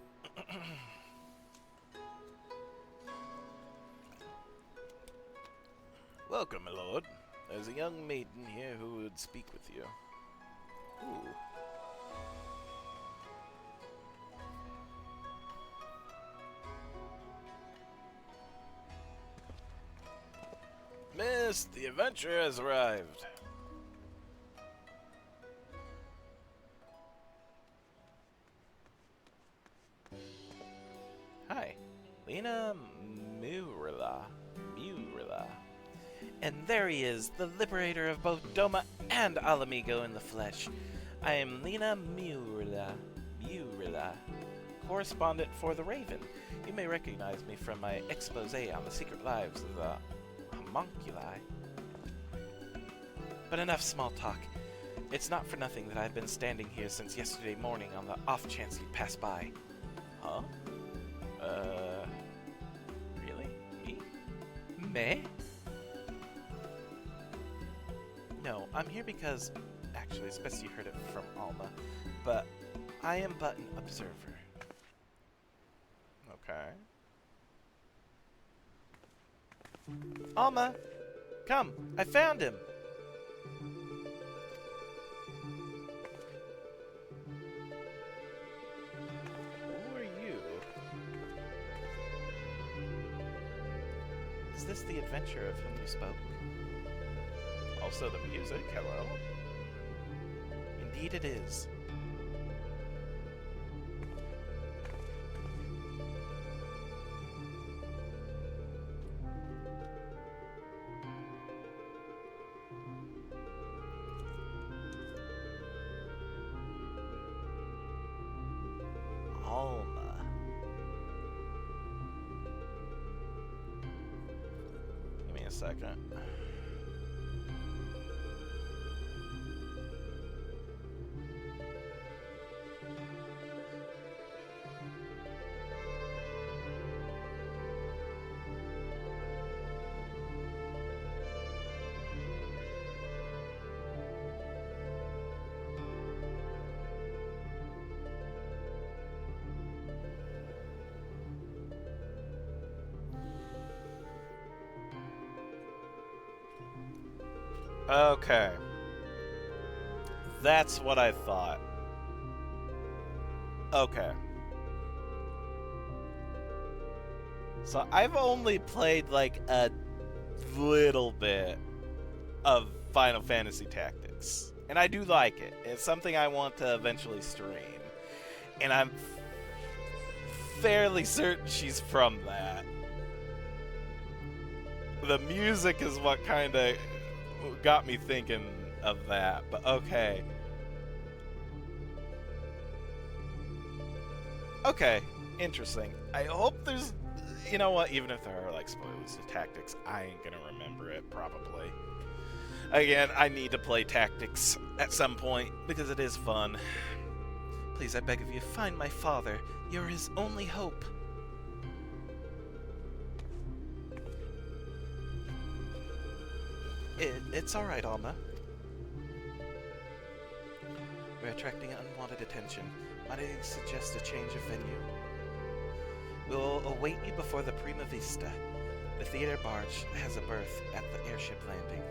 Welcome, my lord. There's a young maiden here who would speak with you. Ooh. Miss, the adventurer has arrived. Hi, Lena Murilla. And there he is, the liberator of both Doma and Alamigo in the flesh. I am Lena Murilla, correspondent for The Raven. You may recognize me from my expose on the secret lives of the homunculi. But enough small talk. It's not for nothing that I've been standing here since yesterday morning on the off chance you'd pass by. Huh? Really? Me? Me? No, I'm here because... Actually, it's best you heard it from Alma. But I am but an observer. Okay. Alma! Come! I found him! Who are you? Is this the adventurer of whom you spoke? Also the music, hello? Indeed it is. Alma. Give me a second. Okay. That's what I thought. Okay. So I've only played like a little bit of Final Fantasy Tactics. And I do like it. It's something I want to eventually stream. And I'm fairly certain she's from that. The music is what kind of got me thinking of that, but okay. Okay, interesting. I hope there's... You know what, even if there are, like, spoilers to Tactics, I ain't gonna remember it, probably. Again, I need to play Tactics at some point, because it is fun. Please, I beg of you, find my father. You're his only hope. It's alright, Alma. We're attracting unwanted attention. Might I suggest a change of venue? We'll await you before the Prima Vista. The theater barge has a berth at the airship landing.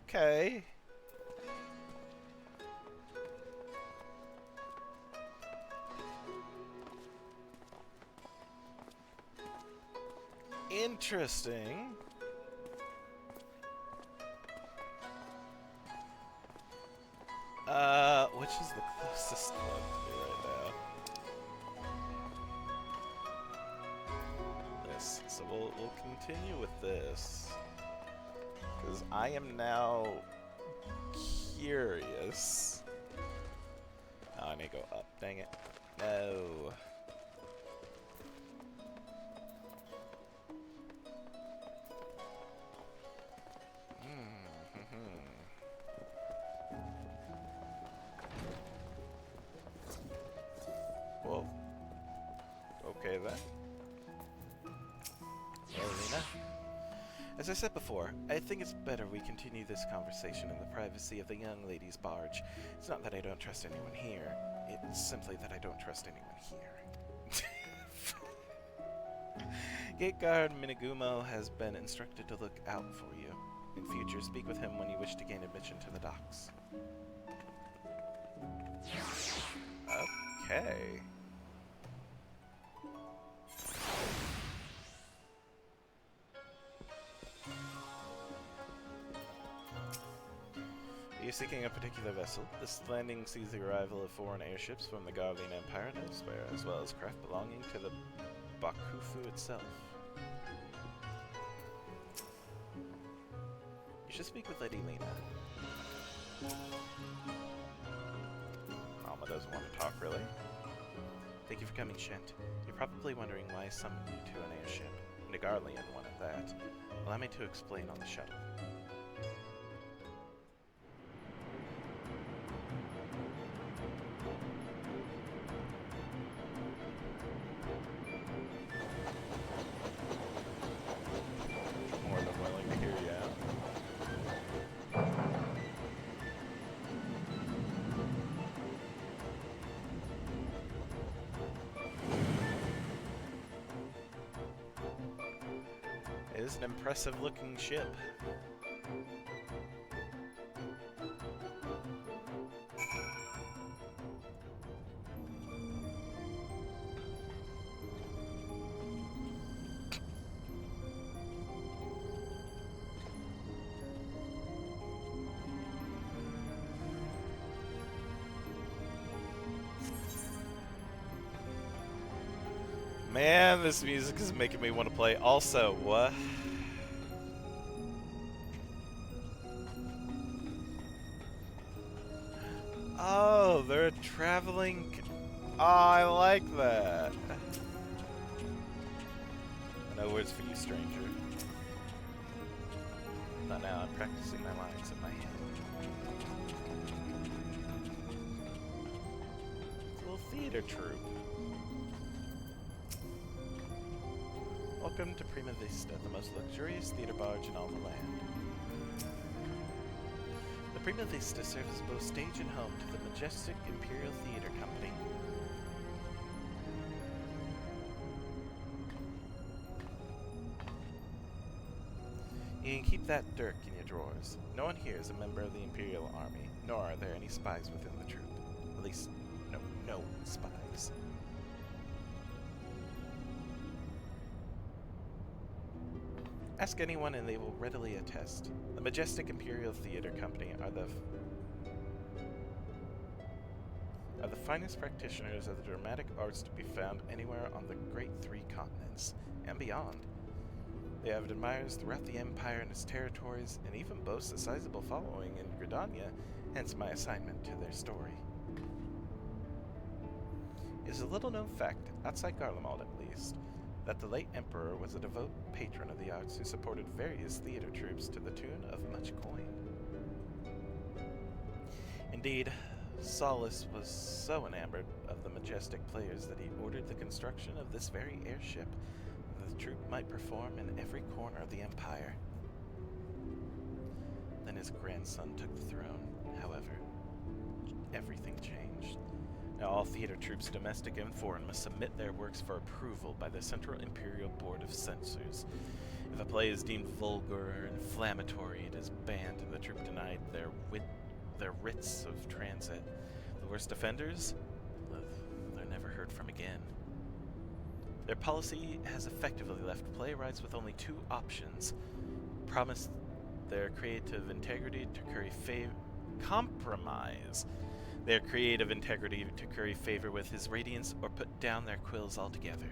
Okay. Interesting. Which is the closest one to me right now? This. So we'll continue with this. Because I am now curious. Oh, I need to go up. Dang it. No. Whoa. Okay then. Elena. As I said before, I think it's better we continue this conversation in the privacy of the young lady's barge. It's not that I don't trust anyone here. It's simply that I don't trust anyone here. Gate guard Mhigo has been instructed to look out for you. In future, speak with him when you wish to gain admission to the docks. Okay. Are you seeking a particular vessel? This landing sees the arrival of foreign airships from the Garlean Empire and elsewhere, as well as craft belonging to the Bakufu itself. You should speak with Lady Lena. Alma doesn't want to talk, really. Thank you for coming, Shent. You're probably wondering why I summoned you to an airship, and a Garlean one at that. Allow me to explain on the shuttle. More than willing to hear you out. It is an impressive looking ship. Man, this music is making me want to play. Also, what? Oh, they're traveling. Oh, I like that. No words for you, stranger. Not now, I'm practicing my lines in my head. It's a little theater troupe. Welcome to Prima Vista, the most luxurious theater barge in all the land. The Prima Vista serves as both stage and home to the majestic Imperial Theater Company. You can keep that dirk in your drawers. No one here is a member of the Imperial Army, nor are there any spies within the troop. At least, no spies. Ask anyone and they will readily attest. The majestic Imperial Theater Company are the finest practitioners of the dramatic arts to be found anywhere on the great three continents, and beyond. They have admirers throughout the Empire and its territories, and even boast a sizable following in Gridania, hence my assignment to their story. It is a little-known fact, outside Garlemald at least, that the late Emperor was a devout patron of the arts who supported various theater troupes to the tune of much coin. Indeed, Solus was so enamored of the majestic players that he ordered the construction of this very airship that the troupe might perform in every corner of the Empire. Then his grandson took the throne. However, everything changed. Now, all theater troops, domestic and foreign, must submit their works for approval by the Central Imperial Board of Censors. If a play is deemed vulgar or inflammatory, it is banned and the troupe denied their writs of transit. The worst offenders? Well, they're never heard from again. Their policy has effectively left playwrights with only two options. Promise their creative integrity to compromise their creative integrity to curry favor with his radiance, or put down their quills altogether.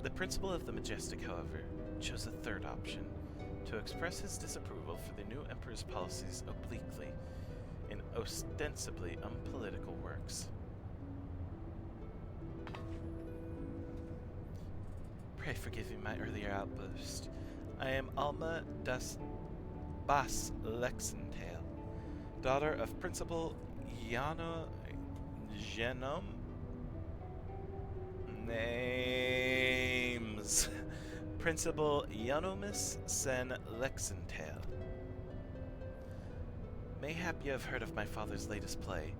The principal of the Majestic, however, chose a third option, to express his disapproval for the new emperor's policies obliquely, in ostensibly unpolitical works. Pray forgive me my earlier outburst. I am Alma das Bas Lexentail, daughter of Principal Genome? Names. Principal Yonomus Sen Lexentail. Mayhap you have heard of my father's latest play,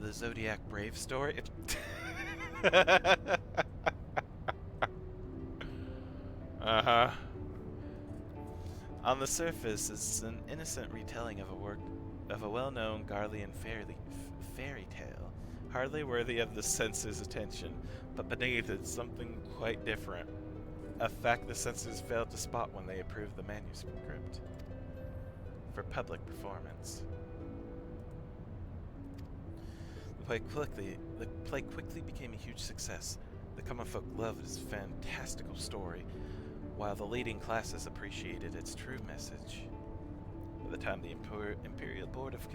the Zodiac Brave story? Uh-huh. On the surface, it's an innocent retelling of a well-known Garlean fairy tale, hardly worthy of the censors' attention, but beneath it's something quite different. A fact the censors failed to spot when they approved the manuscript for public performance. The play quickly became a huge success. The common folk loved its fantastical story, while the leading classes appreciated its true message. By the time the Imperial Board of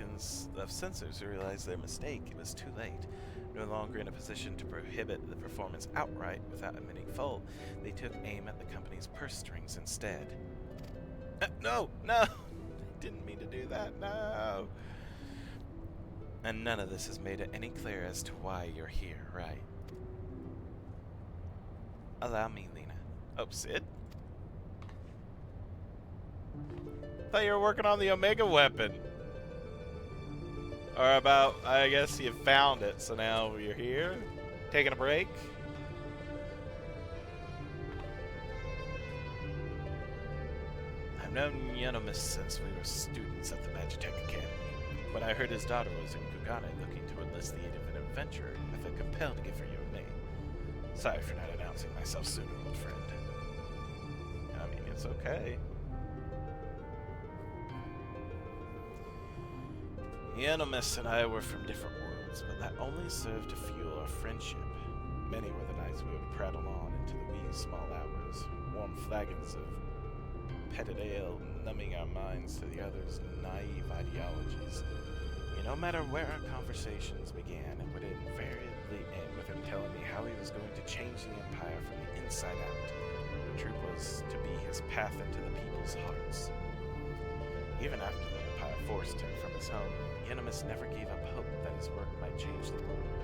Censors realized their mistake, it was too late. No longer in a position to prohibit the performance outright without admitting fault, they took aim at the company's purse strings instead. No! I didn't mean to do that, no! And none of this has made it any clearer as to why you're here, right? Allow me, Lena. Oh, Sid? Thought you were working on the Omega weapon. Or about, I guess you found it, so now you're here? Taking a break? I've known Yonomus since we were students at the Magitech Academy. When I heard his daughter was in Gugane looking to enlist the aid of an adventurer, I felt compelled to give her your name. Sorry for not announcing myself sooner, old friend. I mean, it's okay. Yonomus and I were from different worlds, but that only served to fuel our friendship. Many were the nights we would prattle on into the wee small hours, warm flagons of petted ale numbing our minds to the other's naive ideologies. No matter where our conversations began, it would invariably end with him telling me how he was going to change the Empire from the inside out. The truth was to be his path into the people's hearts. Even after the Empire forced him from his home, Yonomus never gave up hope that his work might change the world.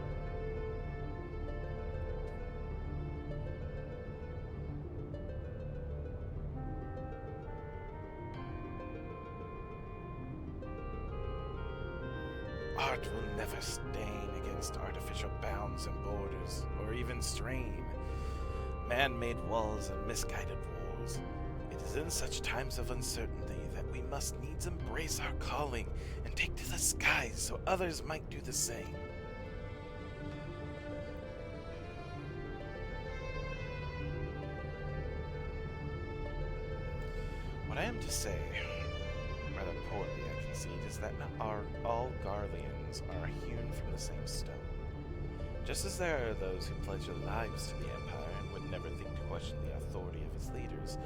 Art will never stain against artificial bounds and borders, or even strain man-made walls and misguided wars. It is in such times of uncertainty that we must needs embrace our calling and take to the skies so others might do the same. What I am to say, rather poorly I concede, is that not all Garleans are hewn from the same stone. Just as there are those who pledge their lives to the Empire and would never think to question the authority of its leaders,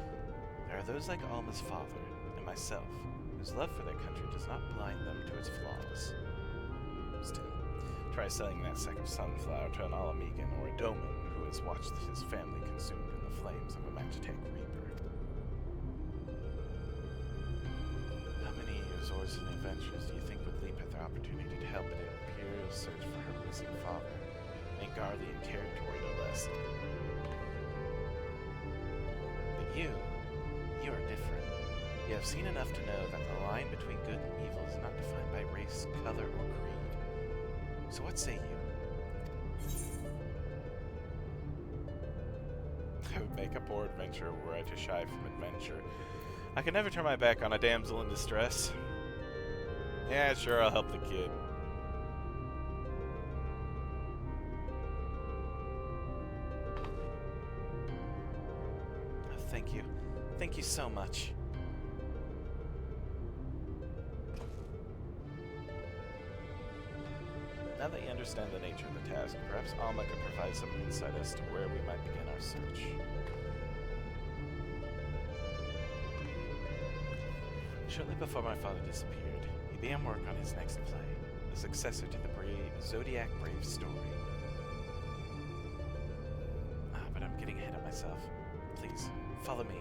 there are those like Alma's father and myself, whose love for their country does not blind them to its flaws. Still, try selling that sack of sunflower to an Alamegan or a Doman who has watched his family consumed in the flames of a Magitech Reaper. How many resorts and adventures do you think would leap at their opportunity to help in an imperial search for her missing father, and Garlean territory no less? But you are different. You have seen enough to know that the line between good and evil is not defined by race, color, or creed. So what say you? I would make a poor adventurer were I to shy from adventure. I can never turn my back on a damsel in distress. Yeah, sure, I'll help the kid. Oh, thank you. Thank you so much. Now that you understand the nature of the task, perhaps Alma could provide some insight as to where we might begin our search. Shortly before my father disappeared, he began work on his next play, the successor to the Zodiac Brave story. But I'm getting ahead of myself. Please, follow me.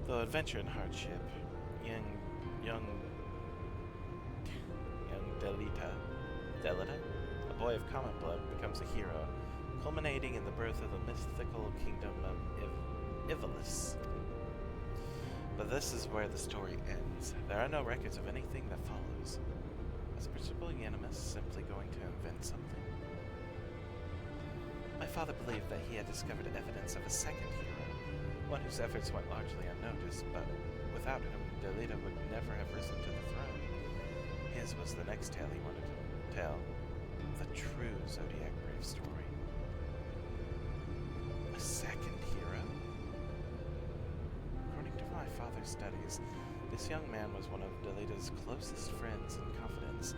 Though adventure and hardship, young Delita, a boy of common blood, becomes a hero, culminating in the birth of the mythical kingdom of Ivalis. But this is where the story ends. There are no records of anything that follows. Is Principal Unimus simply going to invent something? My father believed that he had discovered evidence of a second hero, one whose efforts went largely unnoticed, but without whom Delita would never have risen to the throne. His was the next tale he wanted to tell, the true Zodiac Brave story. A second hero? According to my father's studies, this young man was one of Delita's closest friends and confidants.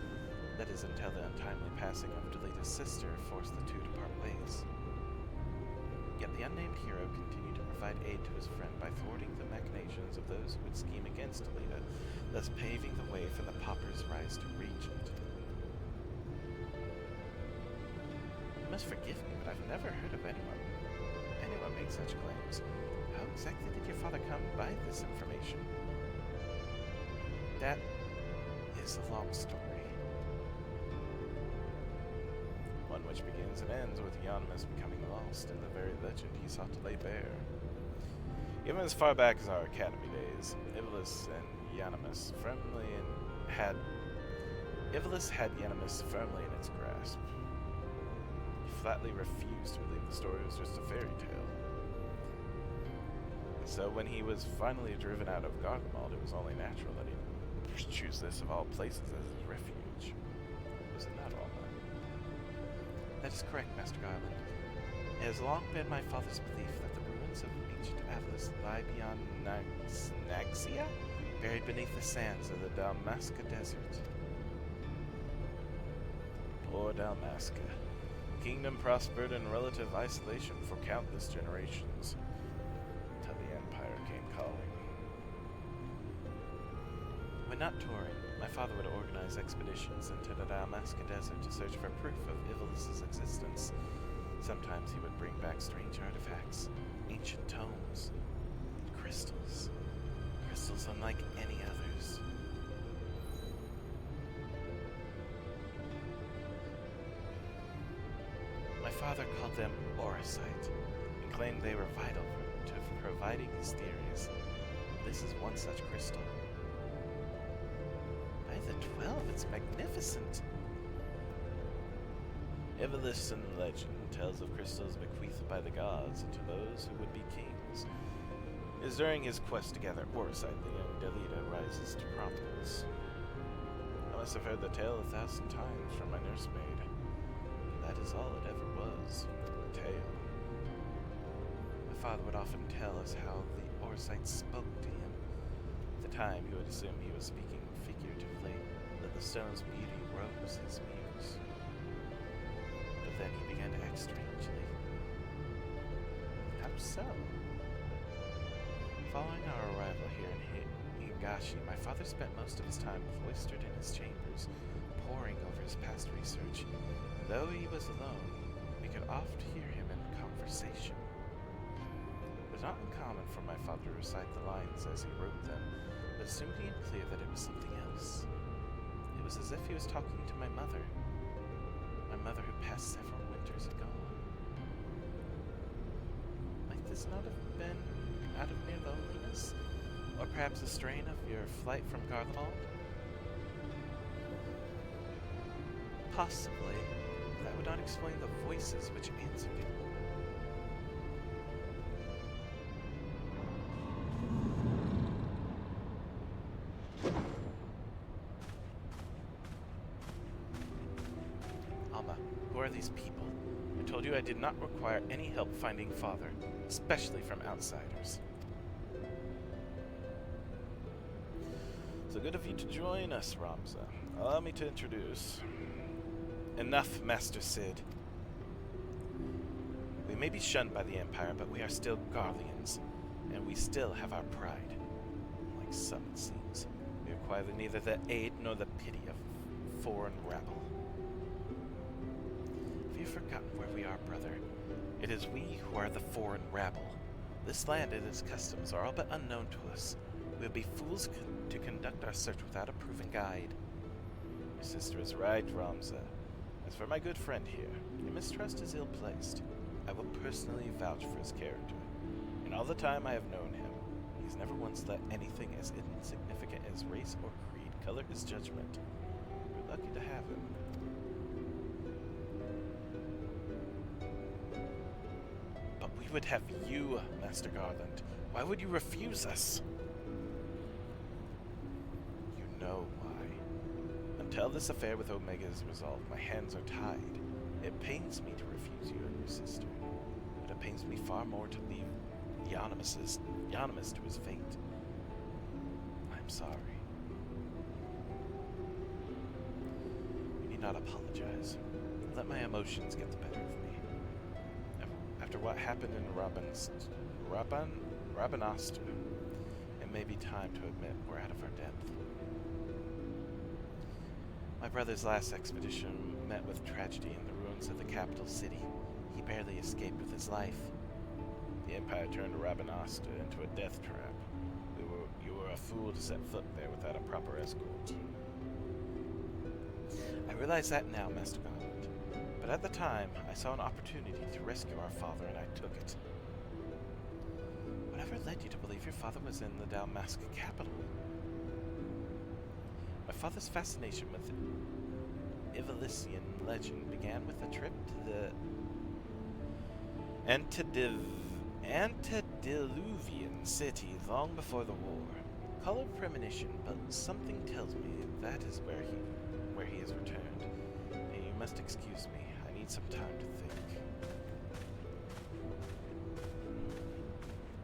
That is until the untimely passing of Delita's sister forced the two to part ways. Yet the unnamed hero continued to provide aid to his friend by thwarting the machinations of those who would scheme against Delita, thus paving the way for the Pauper's rise to regent. You must forgive me, but I've never heard of anyone make such claims. How exactly did your father come by this information? That is a long story. One which begins and ends with Euonymus becoming lost in the very legend he sought to lay bare. Even as far back as our academy days, Ivalis had Euonymus firmly in its grasp. He flatly refused to believe the story was just a fairy tale. So when he was finally driven out of Gargamald, it was only natural that he'd choose this of all places as his refuge. Was it not, Alma? That is correct, Master Garland. It has long been my father's belief that the ruins of ancient Avalis lie beyond Naxia, buried beneath the sands of the Dalmasca Desert. Poor Dalmasca. The kingdom prospered in relative isolation for countless generations, until the Empire came calling. When not touring, my father would organize expeditions into the Dalmasca Desert to search for proof of Ivalis' existence. Sometimes he would bring back strange artifacts, ancient tomes, crystals unlike any others. My father called them Orosite, and claimed they were vital to providing his theories. This is one such crystal. By the 12, it's magnificent! Ivalis in legend tells of crystals bequeathed by the gods to those who would be kings. It is during his quest to gather Orosite the young Delita rises to prominence. I must have heard the tale 1,000 times from my nursemaid. That is all it ever was, a tale. My father would often tell us how the Orosite spoke to him. At the time, he would assume he was speaking figuratively, that the stone's beauty rose his muse. But then he began to act strangely. How so? Following our arrival here in Higashi, my father spent most of his time cloistered in his chambers, poring over his past research. Though he was alone, we could oft hear him in conversation. It was not uncommon for my father to recite the lines as he wrote them, but it soon became clear that it was something else. It was as if he was talking to my mother who passed several winters agone. Might this not have been out of mere loneliness, or perhaps a strain of your flight from Garlemald? Possibly. That would not explain the voices which answered him. Alma, who are these people? I told you I did not require any help finding father, especially from outsiders. So good of you to join us, Ramza. Allow me to introduce. Enough, Master Cid. We may be shunned by the Empire, but we are still Garleans, and we still have our pride. Like some, it seems. We require neither the aid nor the pity of foreign rabble. Have you forgotten where we are, brother? It is we who are the foreign rabble. This land and its customs are all but unknown to us. We would be fools to conduct our search without a proven guide. Your sister is right, Ramza. As for my good friend here, your mistrust is ill-placed. I will personally vouch for his character. In all the time I have known him, he has never once let anything as insignificant as race or creed color his judgment. We're lucky to have him. But we would have you, Master Garland. Why would you refuse us? You know why. Until this affair with Omega is resolved, my hands are tied. It pains me to refuse you and your sister, but it pains me far more to leave Euonymus to his fate. I'm sorry. You need not apologize. Let my emotions get the better of me. After what happened in Rabanastre, it may be time to admit we're out of our depth. My brother's last expedition met with tragedy in the ruins of the capital city. He barely escaped with his life. The Empire turned Rabanastre into a death trap. You were a fool to set foot there without a proper escort. I realize that now, Master Garland. But at the time, I saw an opportunity to rescue our father, and I took it. Whatever led you to believe your father was in the Dalmasca capital? My father's fascination with Ivalician legend began with a trip to the antediluvian city long before the war. Call it premonition, but something tells me that is where he has returned. And you must excuse me. I need some time to think.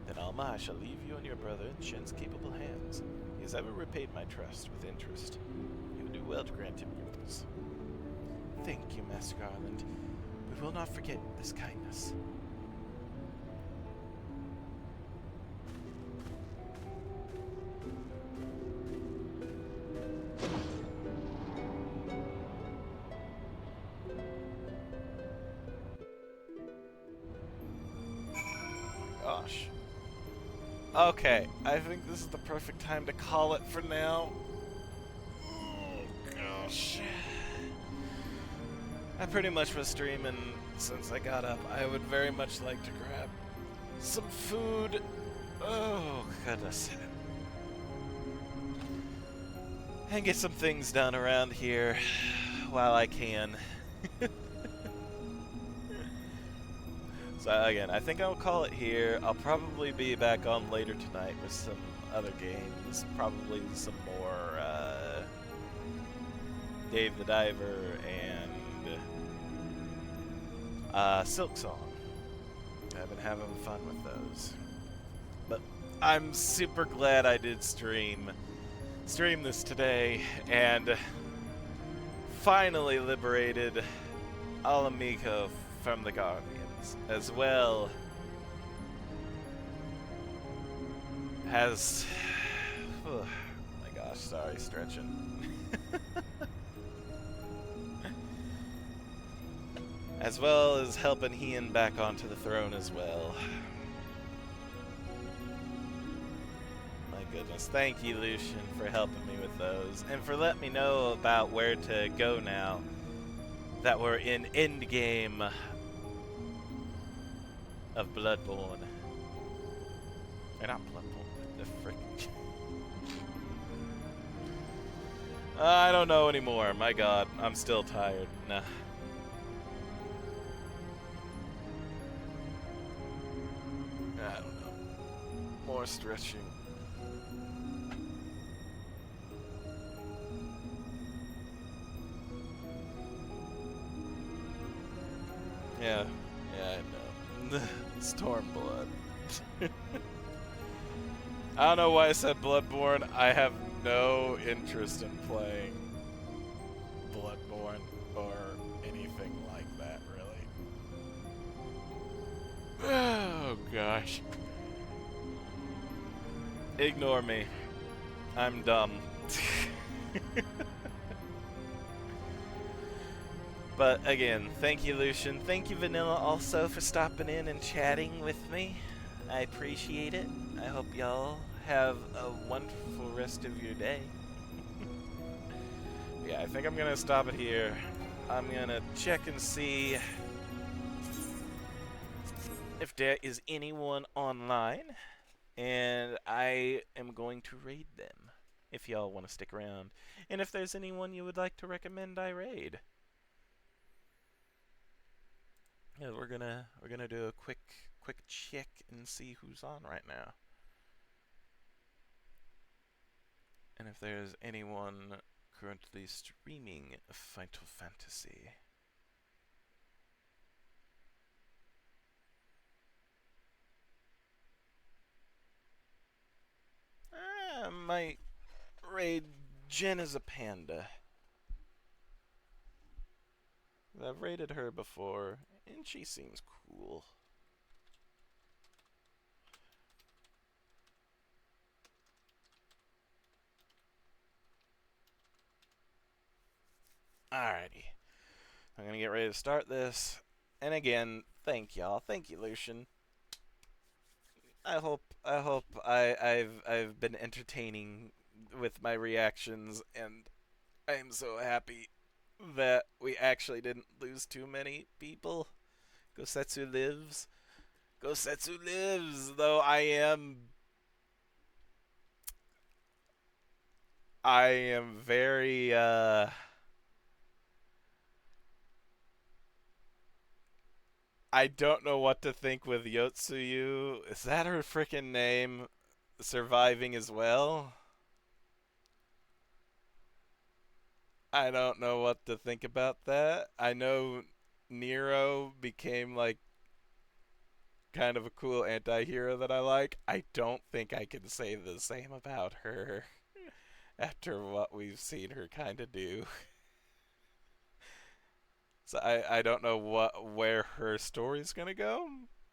Then Alma, I shall leave you and your brother in Shen's capable hands. He has ever repaid my trust with interest. You would do well to grant him yours. Thank you, Master Garland. We will not forget this kindness. Gosh. Okay, I think this is the perfect time to call it for now. Oh, gosh. I pretty much was streaming since I got up. I would very much like to grab some food. Oh, goodness. And get some things done around here while I can. So again, I think I'll call it here. I'll probably be back on later tonight with some other games. Probably some more Dave the Diver and Silk Song. I've been having fun with those. But I'm super glad I did stream this today and finally liberated Mhigo from the Guardians, as well has... Oh my gosh, sorry, stretching. As well as helping Ian back onto the throne as well. My goodness, thank you, Lucian, for helping me with those, and for letting me know about where to go now that we're in endgame of Bloodborne. Or not Bloodborne, the frick. I don't know anymore. My god, I'm still tired. Nah. I don't know. More stretching. Yeah, I know. Stormblood. I don't know why I said Bloodborne. I have no interest in playing Bloodborne or anything like that, really. Oh, gosh. Ignore me. I'm dumb. But again, thank you, Lucian. Thank you, Vanilla, also for stopping in and chatting with me. I appreciate it. I hope y'all have a wonderful rest of your day. Yeah, I think I'm gonna stop it here. I'm gonna check and see if there is anyone online, and I am going to raid them if y'all want to stick around. And if there's anyone you would like to recommend I raid. Yeah, we're gonna do a quick check and see who's on right now. And if there's anyone currently streaming Final Fantasy. I might raid Jen as a panda. I've raided her before, and she seems cool. Alrighty. I'm gonna get ready to start this. And again, thank y'all. Thank you, Lucian. I hope I've been entertaining with my reactions, and I am so happy that we actually didn't lose too many people. Gosetsu lives. Gosetsu lives, though I am very I don't know what to think with Yotsuyu. Is that her frickin' name? Surviving as well? I don't know what to think about that. I know Nero became like kind of a cool anti-hero that I like. I don't think I can say the same about her after what we've seen her kind of do. So I don't know where her story's gonna go.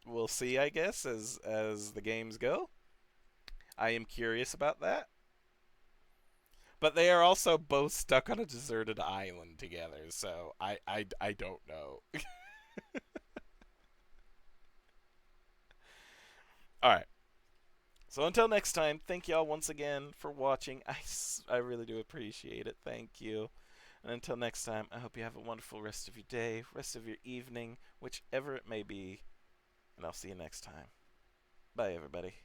We'll see, I guess, as the games go. I am curious about that. But they are also both stuck on a deserted island together, so I don't know. Alright. So until next time, thank y'all once again for watching. I really do appreciate it. Thank you. And until next time, I hope you have a wonderful rest of your day, rest of your evening, whichever it may be. And I'll see you next time. Bye, everybody.